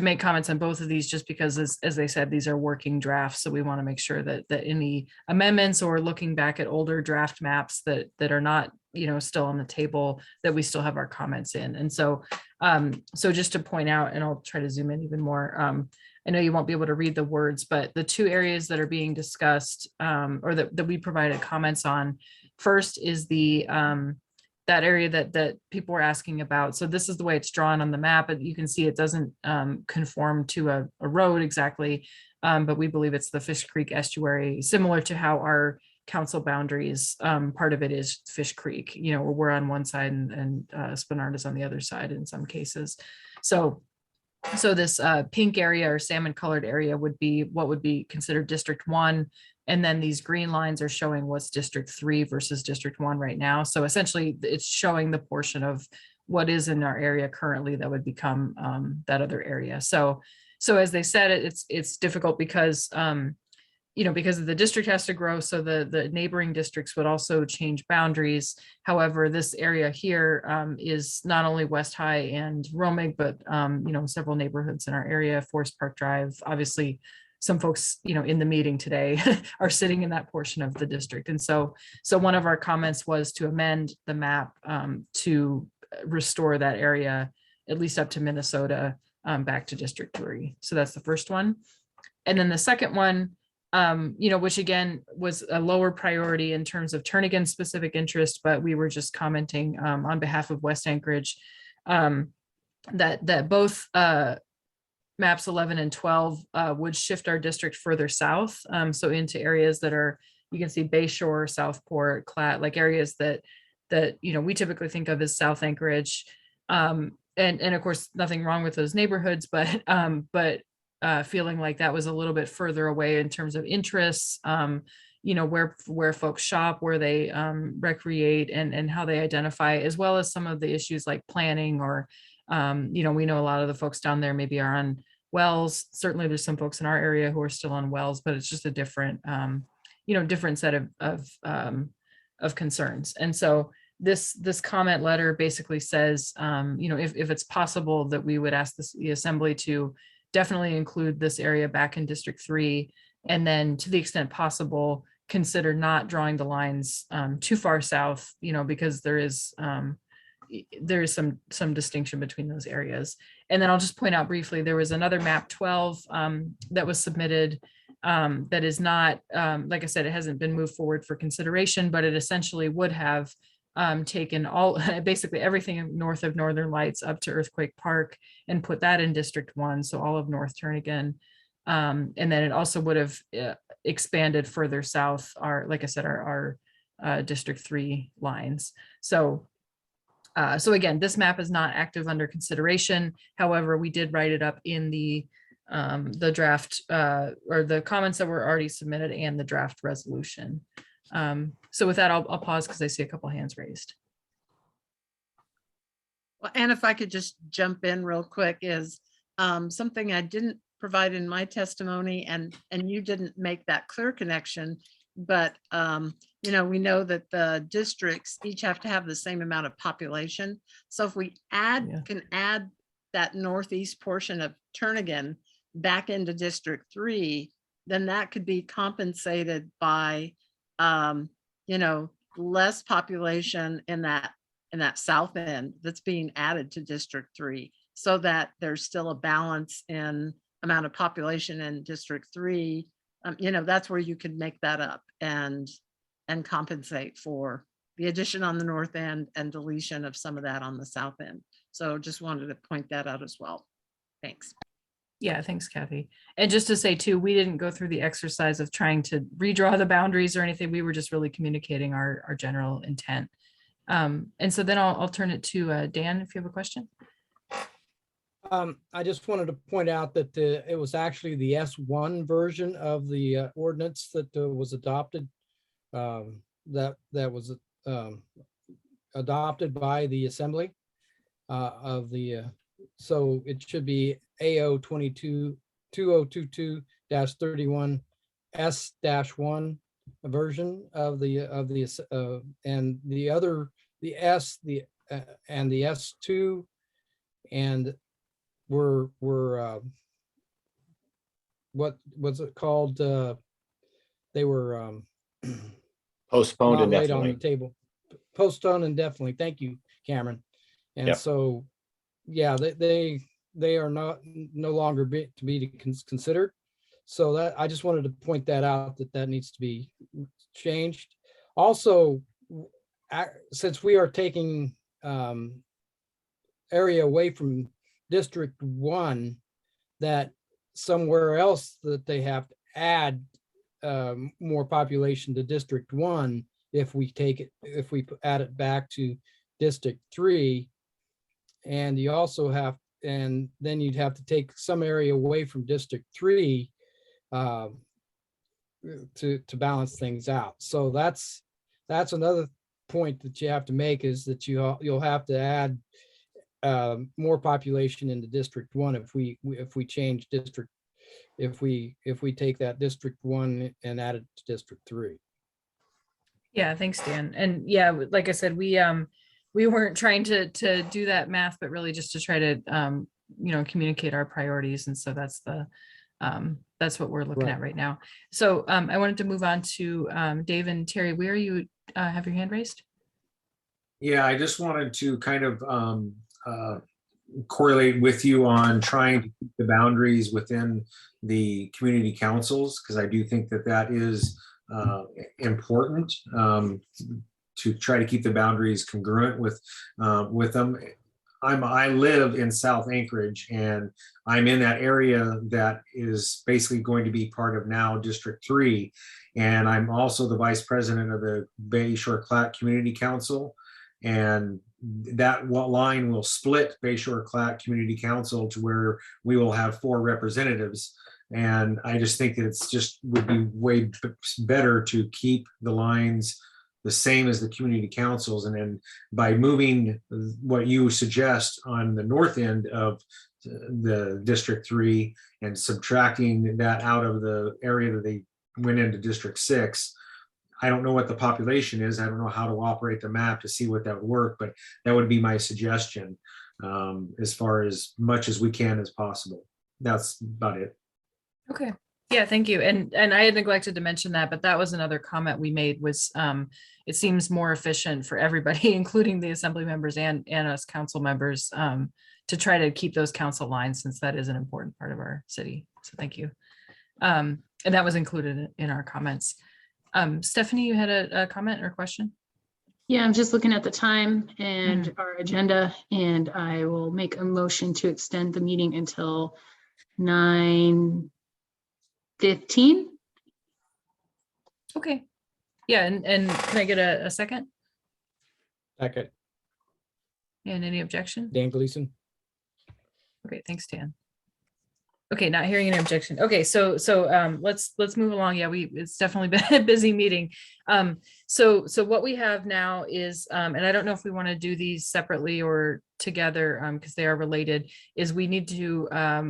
make comments on both of these, just because, as they said, these are working drafts. So we want to make sure that any amendments or looking back at older draft maps that are not, still on the table, that we still have our comments in. And so just to point out, and I'll try to zoom in even more. I know you won't be able to read the words, but the two areas that are being discussed, or that we provided comments on, first is the that area that people were asking about. So this is the way it's drawn on the map, and you can see it doesn't conform to a road exactly, but we believe it's the Fish Creek estuary, similar to how our council boundaries, part of it is Fish Creek, where we're on one side and Spenard is on the other side in some cases. So this pink area or salmon colored area would be what would be considered District 1. And then these green lines are showing what's District 3 versus District 1 right now. So essentially it's showing the portion of what is in our area currently that would become that other area. So as they said, it's difficult because because the district has to grow, so the neighboring districts would also change boundaries. However, this area here is not only West High and Romig, but several neighborhoods in our area, Forest Park Drive. Obviously, some folks in the meeting today are sitting in that portion of the district. And so one of our comments was to amend the map to restore that area, at least up to Minnesota, back to District 3. So that's the first one. And then the second one, which again was a lower priority in terms of Turnagain specific interest, but we were just commenting on behalf of West Anchorage that both maps 11 and 12 would shift our district further south, so into areas that are, you can see Bayshore, Southport, Clatt, like areas that we typically think of as South Anchorage, and of course nothing wrong with those neighborhoods, but feeling like that was a little bit further away in terms of interests, where folks shop, where they recreate, and how they identify, as well as some of the issues like planning or we know a lot of the folks down there maybe are on wells. Certainly there's some folks in our area who are still on wells, but it's just a different different set of concerns. And so this comment letter basically says if it's possible that we would ask the assembly to definitely include this area back in District 3. And then to the extent possible, consider not drawing the lines too far south, because there is some distinction between those areas. And then I'll just point out briefly, there was another map 12 that was submitted that is not, like I said, it hasn't been moved forward for consideration, but it essentially would have taken all, basically everything north of Northern Lights up to Earthquake Park and put that in District 1, so all of North Turnigan. And then it also would have expanded further south, like I said, our District 3 lines. So again, this map is not active under consideration. However, we did write it up in the draft or the comments that were already submitted and the draft resolution. So with that, I'll pause because I see a couple hands raised. Well, and if I could just jump in real quick, is something I didn't provide in my testimony, and you didn't make that clear connection, but we know that the districts each have to have the same amount of population. So if we can add that northeast portion of Turnigan back into District 3, then that could be compensated by less population in that south end that's being added to District 3, so that there's still a balance in amount of population in District 3. That's where you could make that up and compensate for the addition on the north end and deletion of some of that on the south end. So just wanted to point that out as well. Thanks. Yeah, thanks, Kathy. And just to say too, we didn't go through the exercise of trying to redraw the boundaries or anything. We were just really communicating our general intent. And so then I'll turn it to Dan, if you have a question. I just wanted to point out that it was actually the S1 version of the ordinance that was adopted, that was adopted by the Assembly of the, so it should be AO 2022-31 S-1 version of the and the other, the S, and the S2, and were what was it called? They were postponed not laid on indefinitely. the table. Postponed indefinitely. Thank you, Cameron. And Yep. so, yeah, they are no longer to be considered. So that I just wanted to point that out, that needs to be changed. Also, since we are taking area away from District 1, that somewhere else that they have to add more population to District 1, if we add it back to District 3, and you also have, and then you'd have to take some area away from District 3 to balance things out. So that's another point that you have to make, is that you'll have to add more population into District 1 if we change district, if we take that District 1 and add it to District 3. Yeah, thanks, Dan. And yeah, like I said, we weren't trying to do that math, but really just to try to communicate our priorities. And so that's what we're looking at right now. So I wanted to move on to Dave and Terry. Where you have your hand raised? Yeah, I just wanted to kind of correlate with you on trying to keep the boundaries within the community councils, because I do think that is important, to try to keep the boundaries congruent with them. I live in South Anchorage, and I'm in that area that is basically going to be part of now District 3. And I'm also the vice president of the Bayshore Clack Community Council. And that line will split Bayshore Clack Community Council to where we will have 4 representatives. And I just think that it's just would be way better to keep the lines the same as the community councils. And then by moving what you suggest on the north end of the District 3 and subtracting that out of the area that they went into District 6, I don't know what the population is. I don't know how to operate the map to see what that would work, but that would be my suggestion, as far as much as we can as possible. that's about it. Okay. Yeah, thank you. And I had neglected to mention that, but that was another comment we made was it seems more efficient for everybody, including the assembly members and us council members, to try to keep those council lines since that is an important part of our city. So thank you. And that was included in our comments. Stephanie, you had a comment or question? Yeah, I'm just looking at the time and our agenda, and I will make a motion to extend the meeting until 9:15. Okay. Yeah, and can I get a second? Second, And any objection? Dan Gleason. Okay, thanks, Dan. Okay, not hearing any objection. Okay, so let's move along. Yeah, it's definitely been a busy meeting. So what we have now is, and I don't know if we want to do these separately or together, because they are related, is we need to,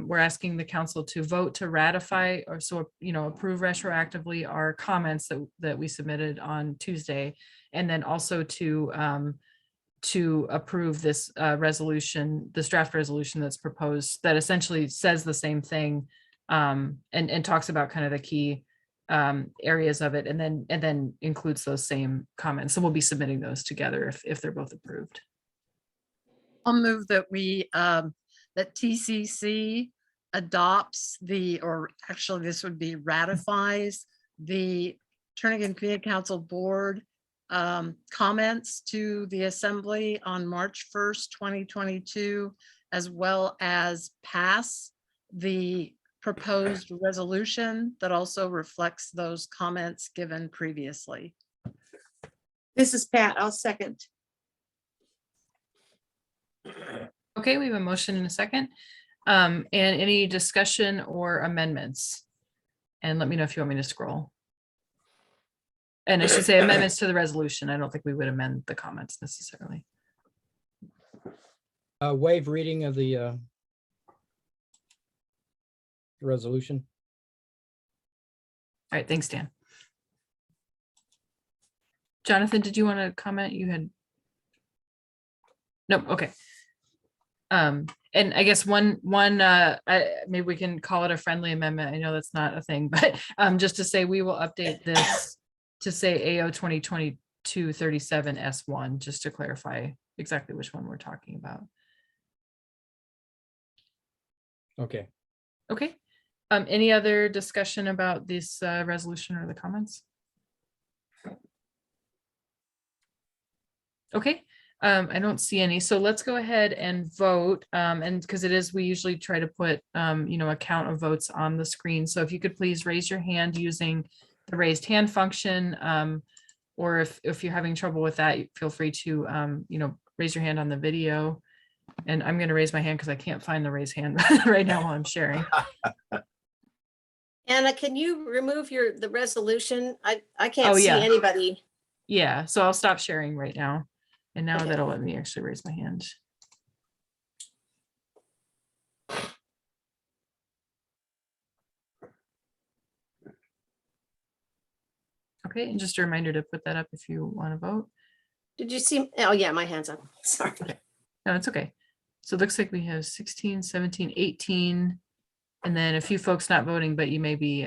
we're asking the council to vote to ratify or approve retroactively our comments that we submitted on Tuesday, and then also to approve this resolution, this draft resolution that's proposed that essentially says the same thing, and talks about kind of the key areas of it, and then includes those same comments. So we'll be submitting those together if they're both approved. I'll move that that TCC adopts or actually this would be ratifies the Turnagain Community Council Board comments to the Assembly on March 1st, 2022, as well as pass the proposed resolution that also reflects those comments given previously. This is Pat. I'll second. Okay, we have a motion and a second. And any discussion or amendments? And let me know if you want me to scroll. And I should say amendments to the resolution. I don't think we would amend the comments necessarily. Waive reading of the resolution. All right, thanks, Dan. Jonathan, did you want to comment? You had. Nope. Okay. And I guess one maybe we can call it a friendly amendment. I know that's not a thing, but just to say we will update this to say AO 2022-37 S1, just to clarify exactly which one we're talking about. Okay. Okay. Any other discussion about this resolution or the comments? Okay. I don't see any. So let's go ahead and vote. And because we usually try to put, a count of votes on the screen. So if you could please raise your hand using the raised hand function, or if you're having trouble with that, feel free to, raise your hand on the video. And I'm going to raise my hand because I can't find the raise hand right now while I'm sharing. Anna, can you remove the resolution? I can't Oh, see yeah. anybody. Yeah, so I'll stop sharing right now. And now Okay. that'll let me actually raise my hand. Okay, and just a reminder to put that up if you want to vote. Did you see? Oh, yeah, my hand's up. Sorry. No, it's okay. So it looks like we have 16, 17, 18, and then a few folks not voting, but you may be,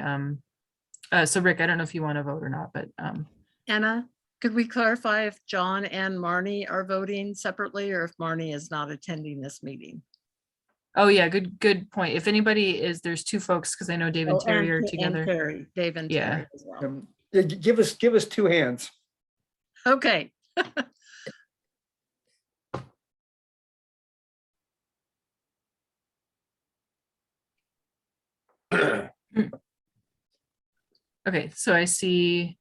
so Rick, I don't know if you want to vote or not, but. Anna, could we clarify if John and Marnie are voting separately or if Marnie is not attending this meeting? Oh yeah, good point. If anybody is, there's two folks, because I know Dave and Terry are and together. Terry, Dave and Yeah. Terry as well. Give us two hands. Okay. Okay, so I see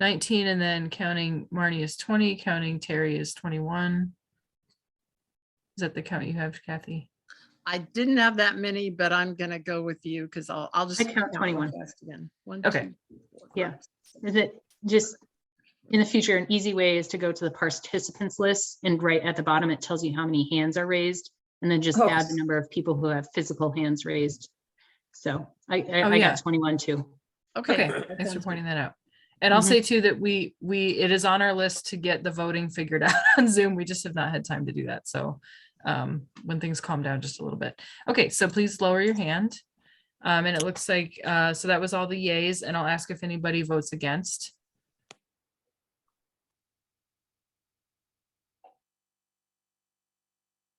19 and then counting Marnie is 20, counting Terry is 21. Is that the count you have, Kathy? I didn't have that many, but I'm gonna go with you because I'll just I count 21. fast again. One, Okay. 2, 3, 4, Yeah. 5, 6. Is it just in the future, an easy way is to go to the participants list and right at the bottom, it tells you how many hands are raised and then just add the number of people who have physical hands raised. So I yeah. got 21 too. Okay, thanks for pointing that out. And I'll say too that it is on our list to get the voting figured out on Zoom. We just have not had time to do that. So when things calm down just a little bit. Okay, so please lower your hand. And it looks like, so that was all the yays, and I'll ask if anybody votes against.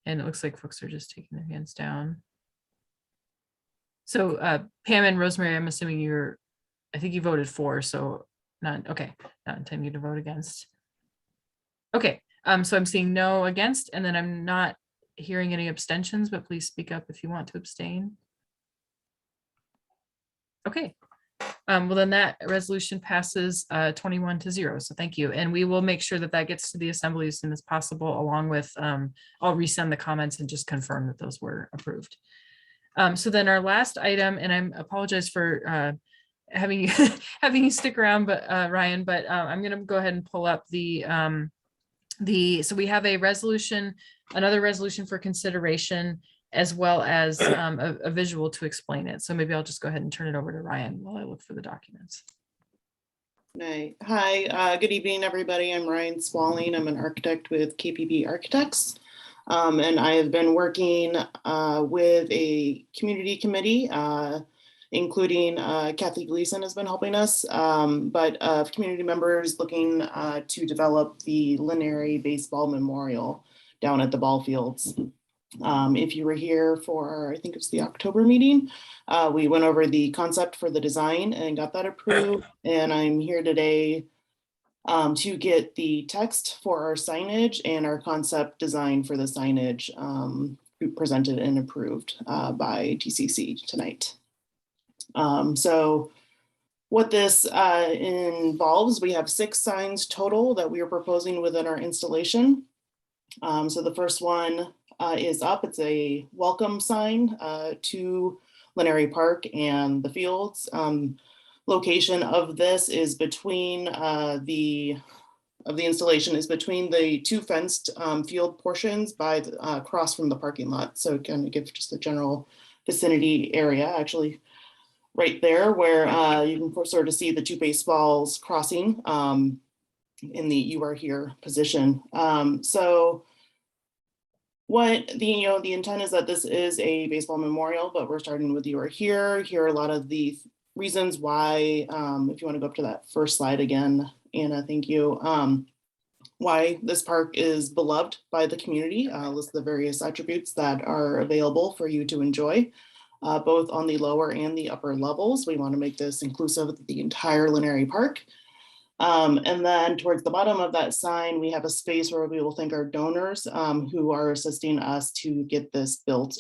And it looks like folks are just taking their hands down. So Pam and Rosemary, I'm assuming I think you voted for, so not, okay, not intending to vote against. Okay, so I'm seeing no against, and then I'm not hearing any abstentions, but please speak up if you want to abstain. Okay, well then that resolution passes 21-0, so thank you. And we will make sure that that gets to the assembly as soon as possible, along with, I'll resend the comments and just confirm that those were approved. So then our last item, and I apologize for having you having you stick around, but Ryan, but I'm going to go ahead and pull up so we have a resolution, another resolution for consideration, as well as a visual to explain it. So maybe I'll just go ahead and turn it over to Ryan while I look for the documents. Hi, good evening, everybody. I'm Ryan Swalling. I'm an architect with KPB Architects. And I have been working with a community committee, including Kathy Gleason has been helping us, but community members looking to develop the Lineary Baseball Memorial down at the ball fields. If you were here for, I think it's the October meeting, we went over the concept for the design and got that approved. And I'm here today to get the text for our signage and our concept design for the signage presented and approved by TCC tonight. So what this involves, we have 6 signs total that we are proposing within our installation. So the first one is up. It's a welcome sign to Lineary Park and the fields. Location of this is between the installation is between the 2 fenced field portions by across from the parking lot. So kind of give just a general vicinity area, actually right there where you can sort of see the 2 baseballs crossing in the "you are here" position. So what the intent is that this is a baseball memorial, but we're starting with "you are here." Here are a lot of the reasons why, if you want to go up to that first slide again, Anna, thank you. Why this park is beloved by the community, list the various attributes that are available for you to enjoy, both on the lower and the upper levels. We want to make this inclusive of the entire Lineary Park. And then towards the bottom of that sign, we have a space where we will thank our donors who are assisting us to get this built,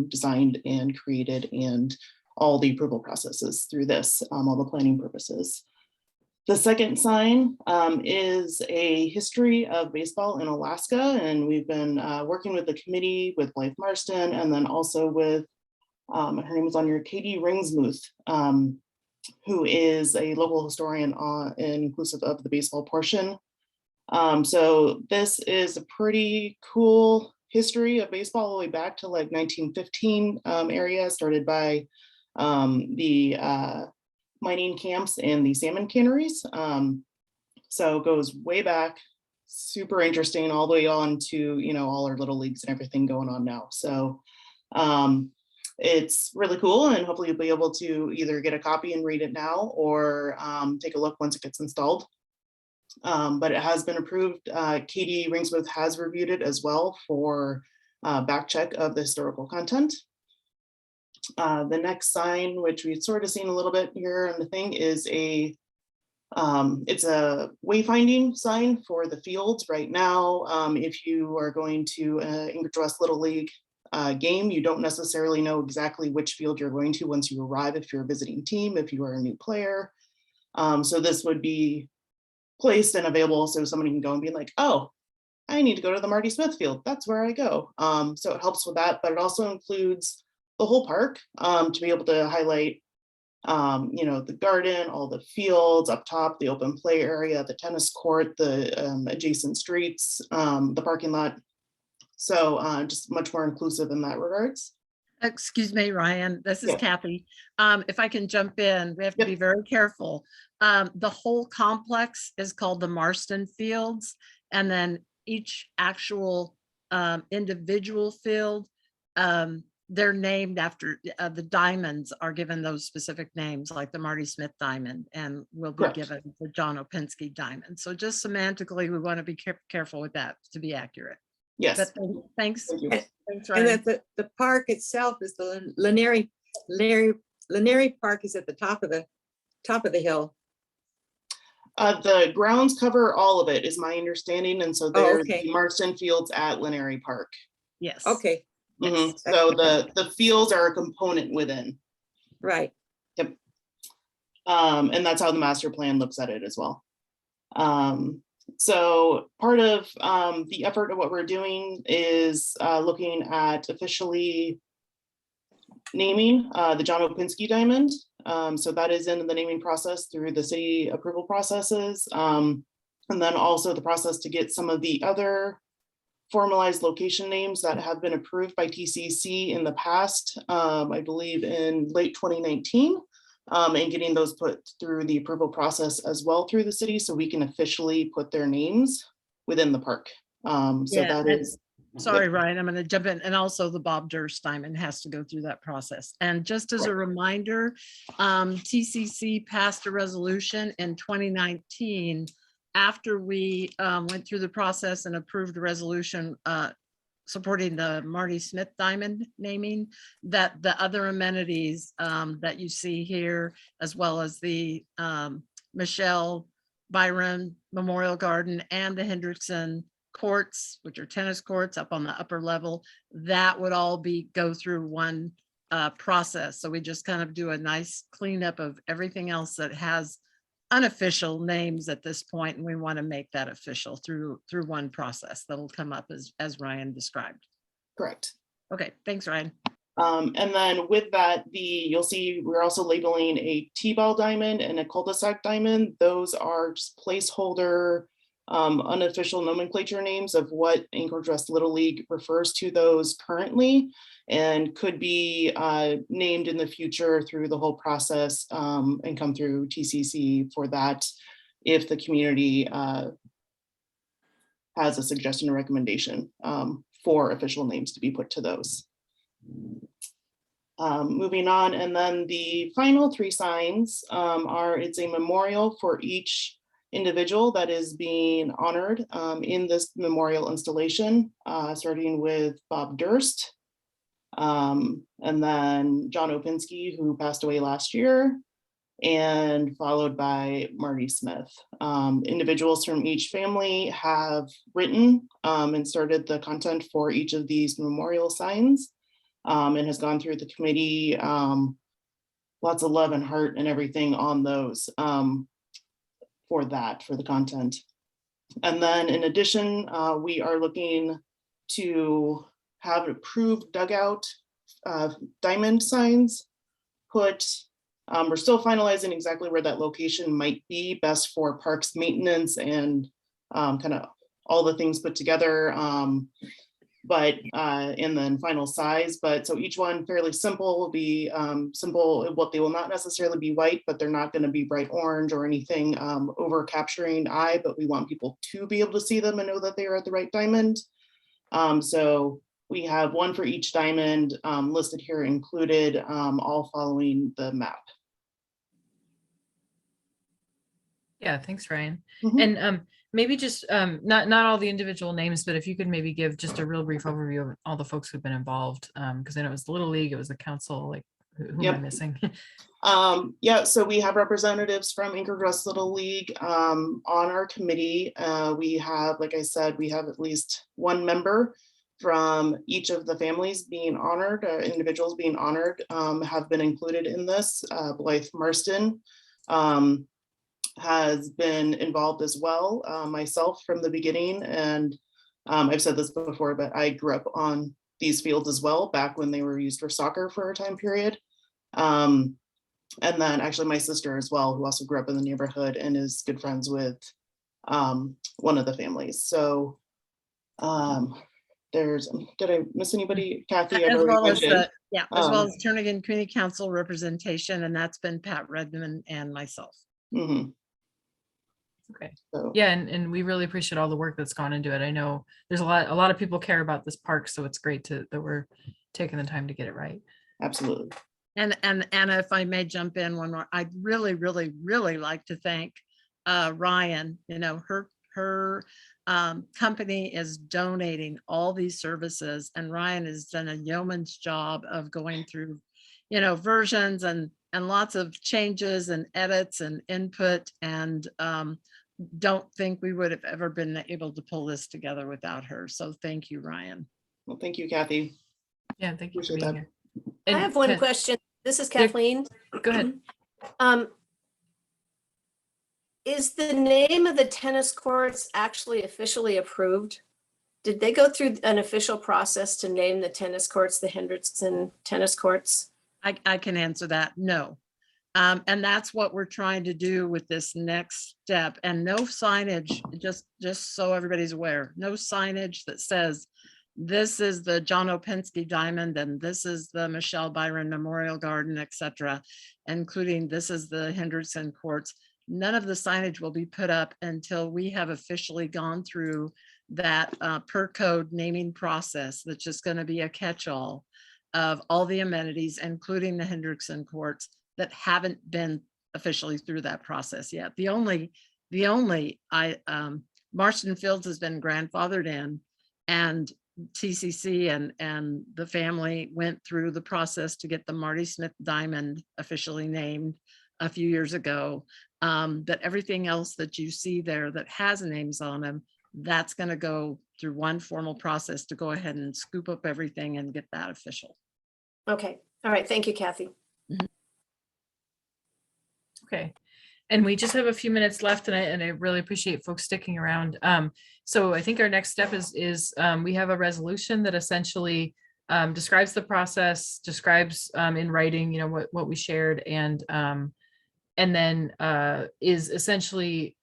designed and created, and all the approval processes through this, all the planning purposes. The second sign is a history of baseball in Alaska, and we've been working with the committee, with Blythe Marston, and then also with, her name is on here, Katie Ringsmuth, who is a local historian inclusive of the baseball portion. So this is a pretty cool history of baseball all the way back to like 1915 area, started by the mining camps and the salmon canneries. So it goes way back, super interesting, all the way on to, all our little leagues and everything going on now. So it's really cool, and hopefully you'll be able to either get a copy and read it now or take a look once it gets installed. But it has been approved. Katie Ringsmith has reviewed it as well for back check of the historical content. The next sign, which we've sort of seen a little bit here on the thing, is it's a wayfinding sign for the fields right now. If you are going to English West Little League game, you don't necessarily know exactly which field you're going to once you arrive, if you're a visiting team, if you are a new player. So this would be placed and available so somebody can go and be like, oh, I need to go to the Marty Smith field. That's where I go. So it helps with that, but it also includes the whole park to be able to highlight, the garden, all the fields up top, the open play area, the tennis court, the adjacent streets, the parking lot. So just much more inclusive in that regards. Excuse me, Ryan, this is Kathy. If I can jump in, we have to be very careful. The whole complex is called the Marston Fields, and then each actual individual field, they're named after, the diamonds are given those specific names, like the Marty Smith diamond, and will be Correct. given the John Opinski diamond. So just semantically, we want to be careful with that to be accurate. Yes. But thanks. Thank you. Thanks, And Ryan. that the park itself is the Laneri Park is at the top of the hill. The grounds cover all of it, is my understanding, and so there's okay. the Marston Fields at Laneri Park. Yes. Okay. Mhm. So the fields are a component within. Right. Yep. And that's how the master plan looks at it as well. So part of the effort of what we're doing is looking at officially naming the John Opinski Diamond. So that is in the naming process through the city approval processes. And then also the process to get some of the other formalized location names that have been approved by TCC in the past, I believe in late 2019, and getting those put through the approval process as well through the city so we can officially put their names within the park. So Yeah, that is. Sorry, Ryan, I'm going to jump in. And also the Bob Durst diamond has to go through that process. And just as a reminder, TCC passed a resolution in 2019 after we went through the process and approved the resolution supporting the Marty Smith diamond naming, that the other amenities that you see here, as well as the Michelle Byron Memorial Garden and the Hendrickson courts, which are tennis courts up on the upper level, that would all go through one process. So we just kind of do a nice cleanup of everything else that has unofficial names at this point, and we want to make that official through one process that'll come up as Ryan described. Correct. Okay, thanks, Ryan. And then with that, you'll see we're also labeling a T-ball diamond and a cul-de-sac diamond. Those are just placeholder unofficial nomenclature names of what Anchorage West Little League refers to those currently, and could be named in the future through the whole process and come through TCC for that if the community has a suggestion or recommendation for official names to be put to those. Moving on, and then the final three signs it's a memorial for each individual that is being honored in this memorial installation, starting with Bob Durst, and then John Opinski, who passed away last year, and followed by Marty Smith. Individuals from each family have written and started the content for each of these memorial signs, and has gone through the committee, lots of love and heart and everything on those for the content. And then in addition, we are looking to have approved dugout diamond signs put. We're still finalizing exactly where that location might be best for parks maintenance and kind of all the things put together. And then final size, but so each one fairly simple will be simple. What they will not necessarily be white, but they're not going to be bright orange or anything over capturing eye, but we want people to be able to see them and know that they are at the right diamond. So we have one for each diamond listed here included, all following the map. Yeah, thanks, Ryan. Mhm. And maybe just not all the individual names, but if you could maybe give just a real brief overview of all the folks who've been involved, because I know it was the Little League, it was the council, like who am I missing? Yeah, so we have representatives from Anchorage West Little League on our committee. We have, like I said, we have at least one member from each of the families being honored, individuals being honored have been included in this. Blythe Marston has been involved as well, myself from the beginning. And I've said this before, but I grew up on these fields as well, back when they were used for soccer for a time period. And then actually my sister as well, who also grew up in the neighborhood and is good friends with one of the families. So did I miss anybody? Kathy, I've As already well as mentioned. as well as Jernigan Community Council representation, and that's been Pat Redmond and myself. Mhm. Okay. So, Yeah, and we really appreciate all the work that's gone into it. I know there's a lot of people care about this park, so it's great that we're taking the time to get it right. absolutely. And Anna, if I may jump in one more, I'd really, really, really like to thank Ryan. You know, her company is donating all these services, and Ryan has done a yeoman's job of going through, you know, versions and lots of changes and edits and input, and don't think we would have ever been able to pull this together without her. So thank you, Ryan. Well, thank you, Kathy. Yeah, thank you for Appreciate being that. here. I And have one Kat- question. This is Yeah. Kathleen. Go ahead. Is the name of the tennis courts actually officially approved? Did they go through an official process to name the tennis courts the Hendrickson tennis courts? I can answer that. No. And that's what we're trying to do with this next step, and no signage, just so everybody's aware, no signage that says this is the John Opensky Diamond and this is the Michelle Byron Memorial Garden, etc., including this is the Hendrickson Courts. None of the signage will be put up until we have officially gone through that per code naming process. That's just going to be a catch-all of all the amenities, including the Hendrickson Courts, that haven't been officially through that process yet. The only Marston Fields has been grandfathered in, and TCC and the family went through the process to get the Marty Smith Diamond officially named a few years ago. But everything else that you see there that has names on them, that's going to go through one formal process to go ahead and scoop up everything and get that official. Okay. All right. Thank you, Kathy. Okay. And we just have a few minutes left, and I really appreciate folks sticking around. So I think our next step is we have a resolution that essentially describes the process, describes in writing, you know, what we shared, and then is essentially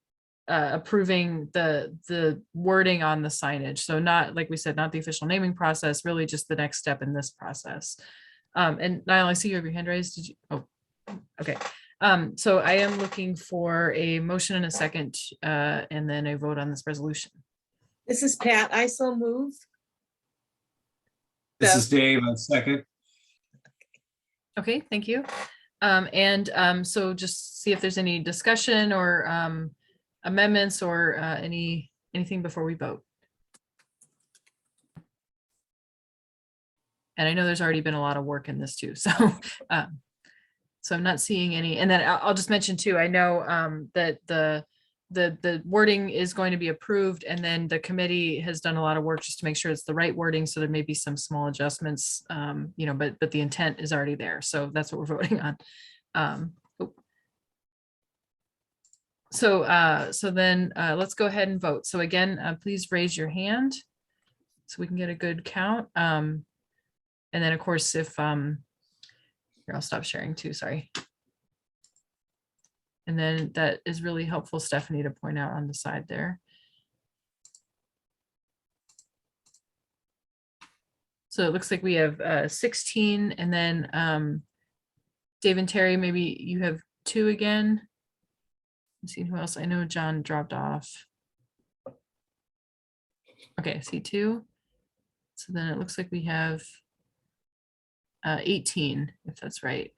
approving the wording on the signage. So not, like we said, not the official naming process, really just the next step in this process. And Niall, I see you have your hand raised. Did you? Oh, okay. So I am looking for a motion and a second, and then a vote on this resolution. This is Pat. I so move. This is Dave, on second. Okay, thank you. So just see if there's any discussion or amendments or anything before we vote. And I know there's already been a lot of work in this too, so so I'm not seeing any. And then I'll just mention too, I know that the wording is going to be approved, and then the committee has done a lot of work just to make sure it's the right wording. So there may be some small adjustments, you know, but the intent is already there. So that's what we're voting on. So then let's go ahead and vote. So again, please raise your hand so we can get a good count. And then of course, if here, I'll stop sharing too, sorry. And then that is really helpful, Stephanie, to point out on the side there. So it looks like we have 16, and then Dave and Terry, maybe you have 2 again. Let's see who else. I know John dropped off. Okay, I see 2. So then it looks like we have 18, if that's right.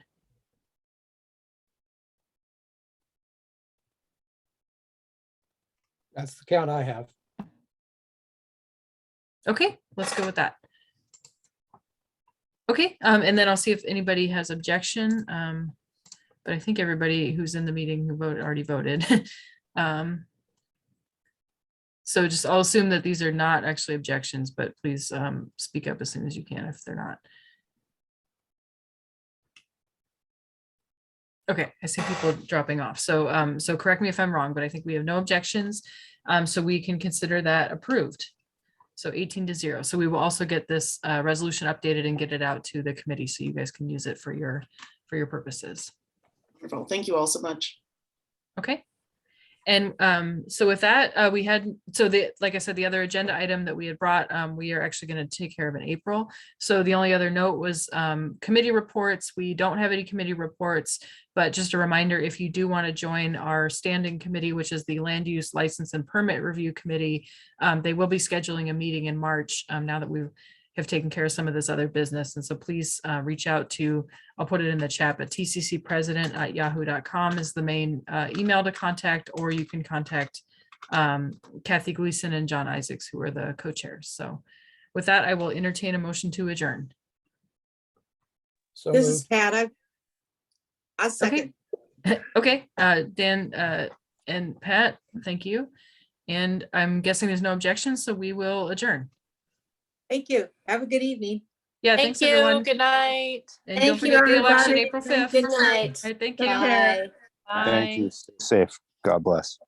That's the count I have. Okay, let's go with that. Okay, and then I'll see if anybody has objection. But I think everybody who's in the meeting who voted already voted. So just I'll assume that these are not actually objections, but please speak up as soon as you can if they're not. Okay, I see people dropping off. So so correct me if I'm wrong, but I think we have no objections. So we can consider that approved. So 18-0. So we will also get this resolution updated and get it out to the committee so you guys can use it for your purposes. Wonderful. Thank you all so much. Okay. And so with that, like I said, the other agenda item that we had brought, we are actually going to take care of in April. So the only other note was committee reports. We don't have any committee reports, but just a reminder, if you do want to join our standing committee, which is the Land Use License and Permit Review Committee, they will be scheduling a meeting in March now that we have taken care of some of this other business. And so please reach out to, I'll put it in the chat, but tccpresident@yahoo.com is the main email to contact, or you can contact Kathy Gleason and John Isaacs, who are the co-chairs. So with that, I will entertain a motion to adjourn. So This is moved. Pat. I second. Okay, Dan and Pat, thank you. And I'm guessing there's no objections, so we will adjourn. Thank you. Have a good evening. Yeah, Thank thanks you. everyone. Good night. And Thank don't forget you, the election, everybody. April 5th. Good night. All right, thank you. Bye. Thank you. Stay safe. God bless.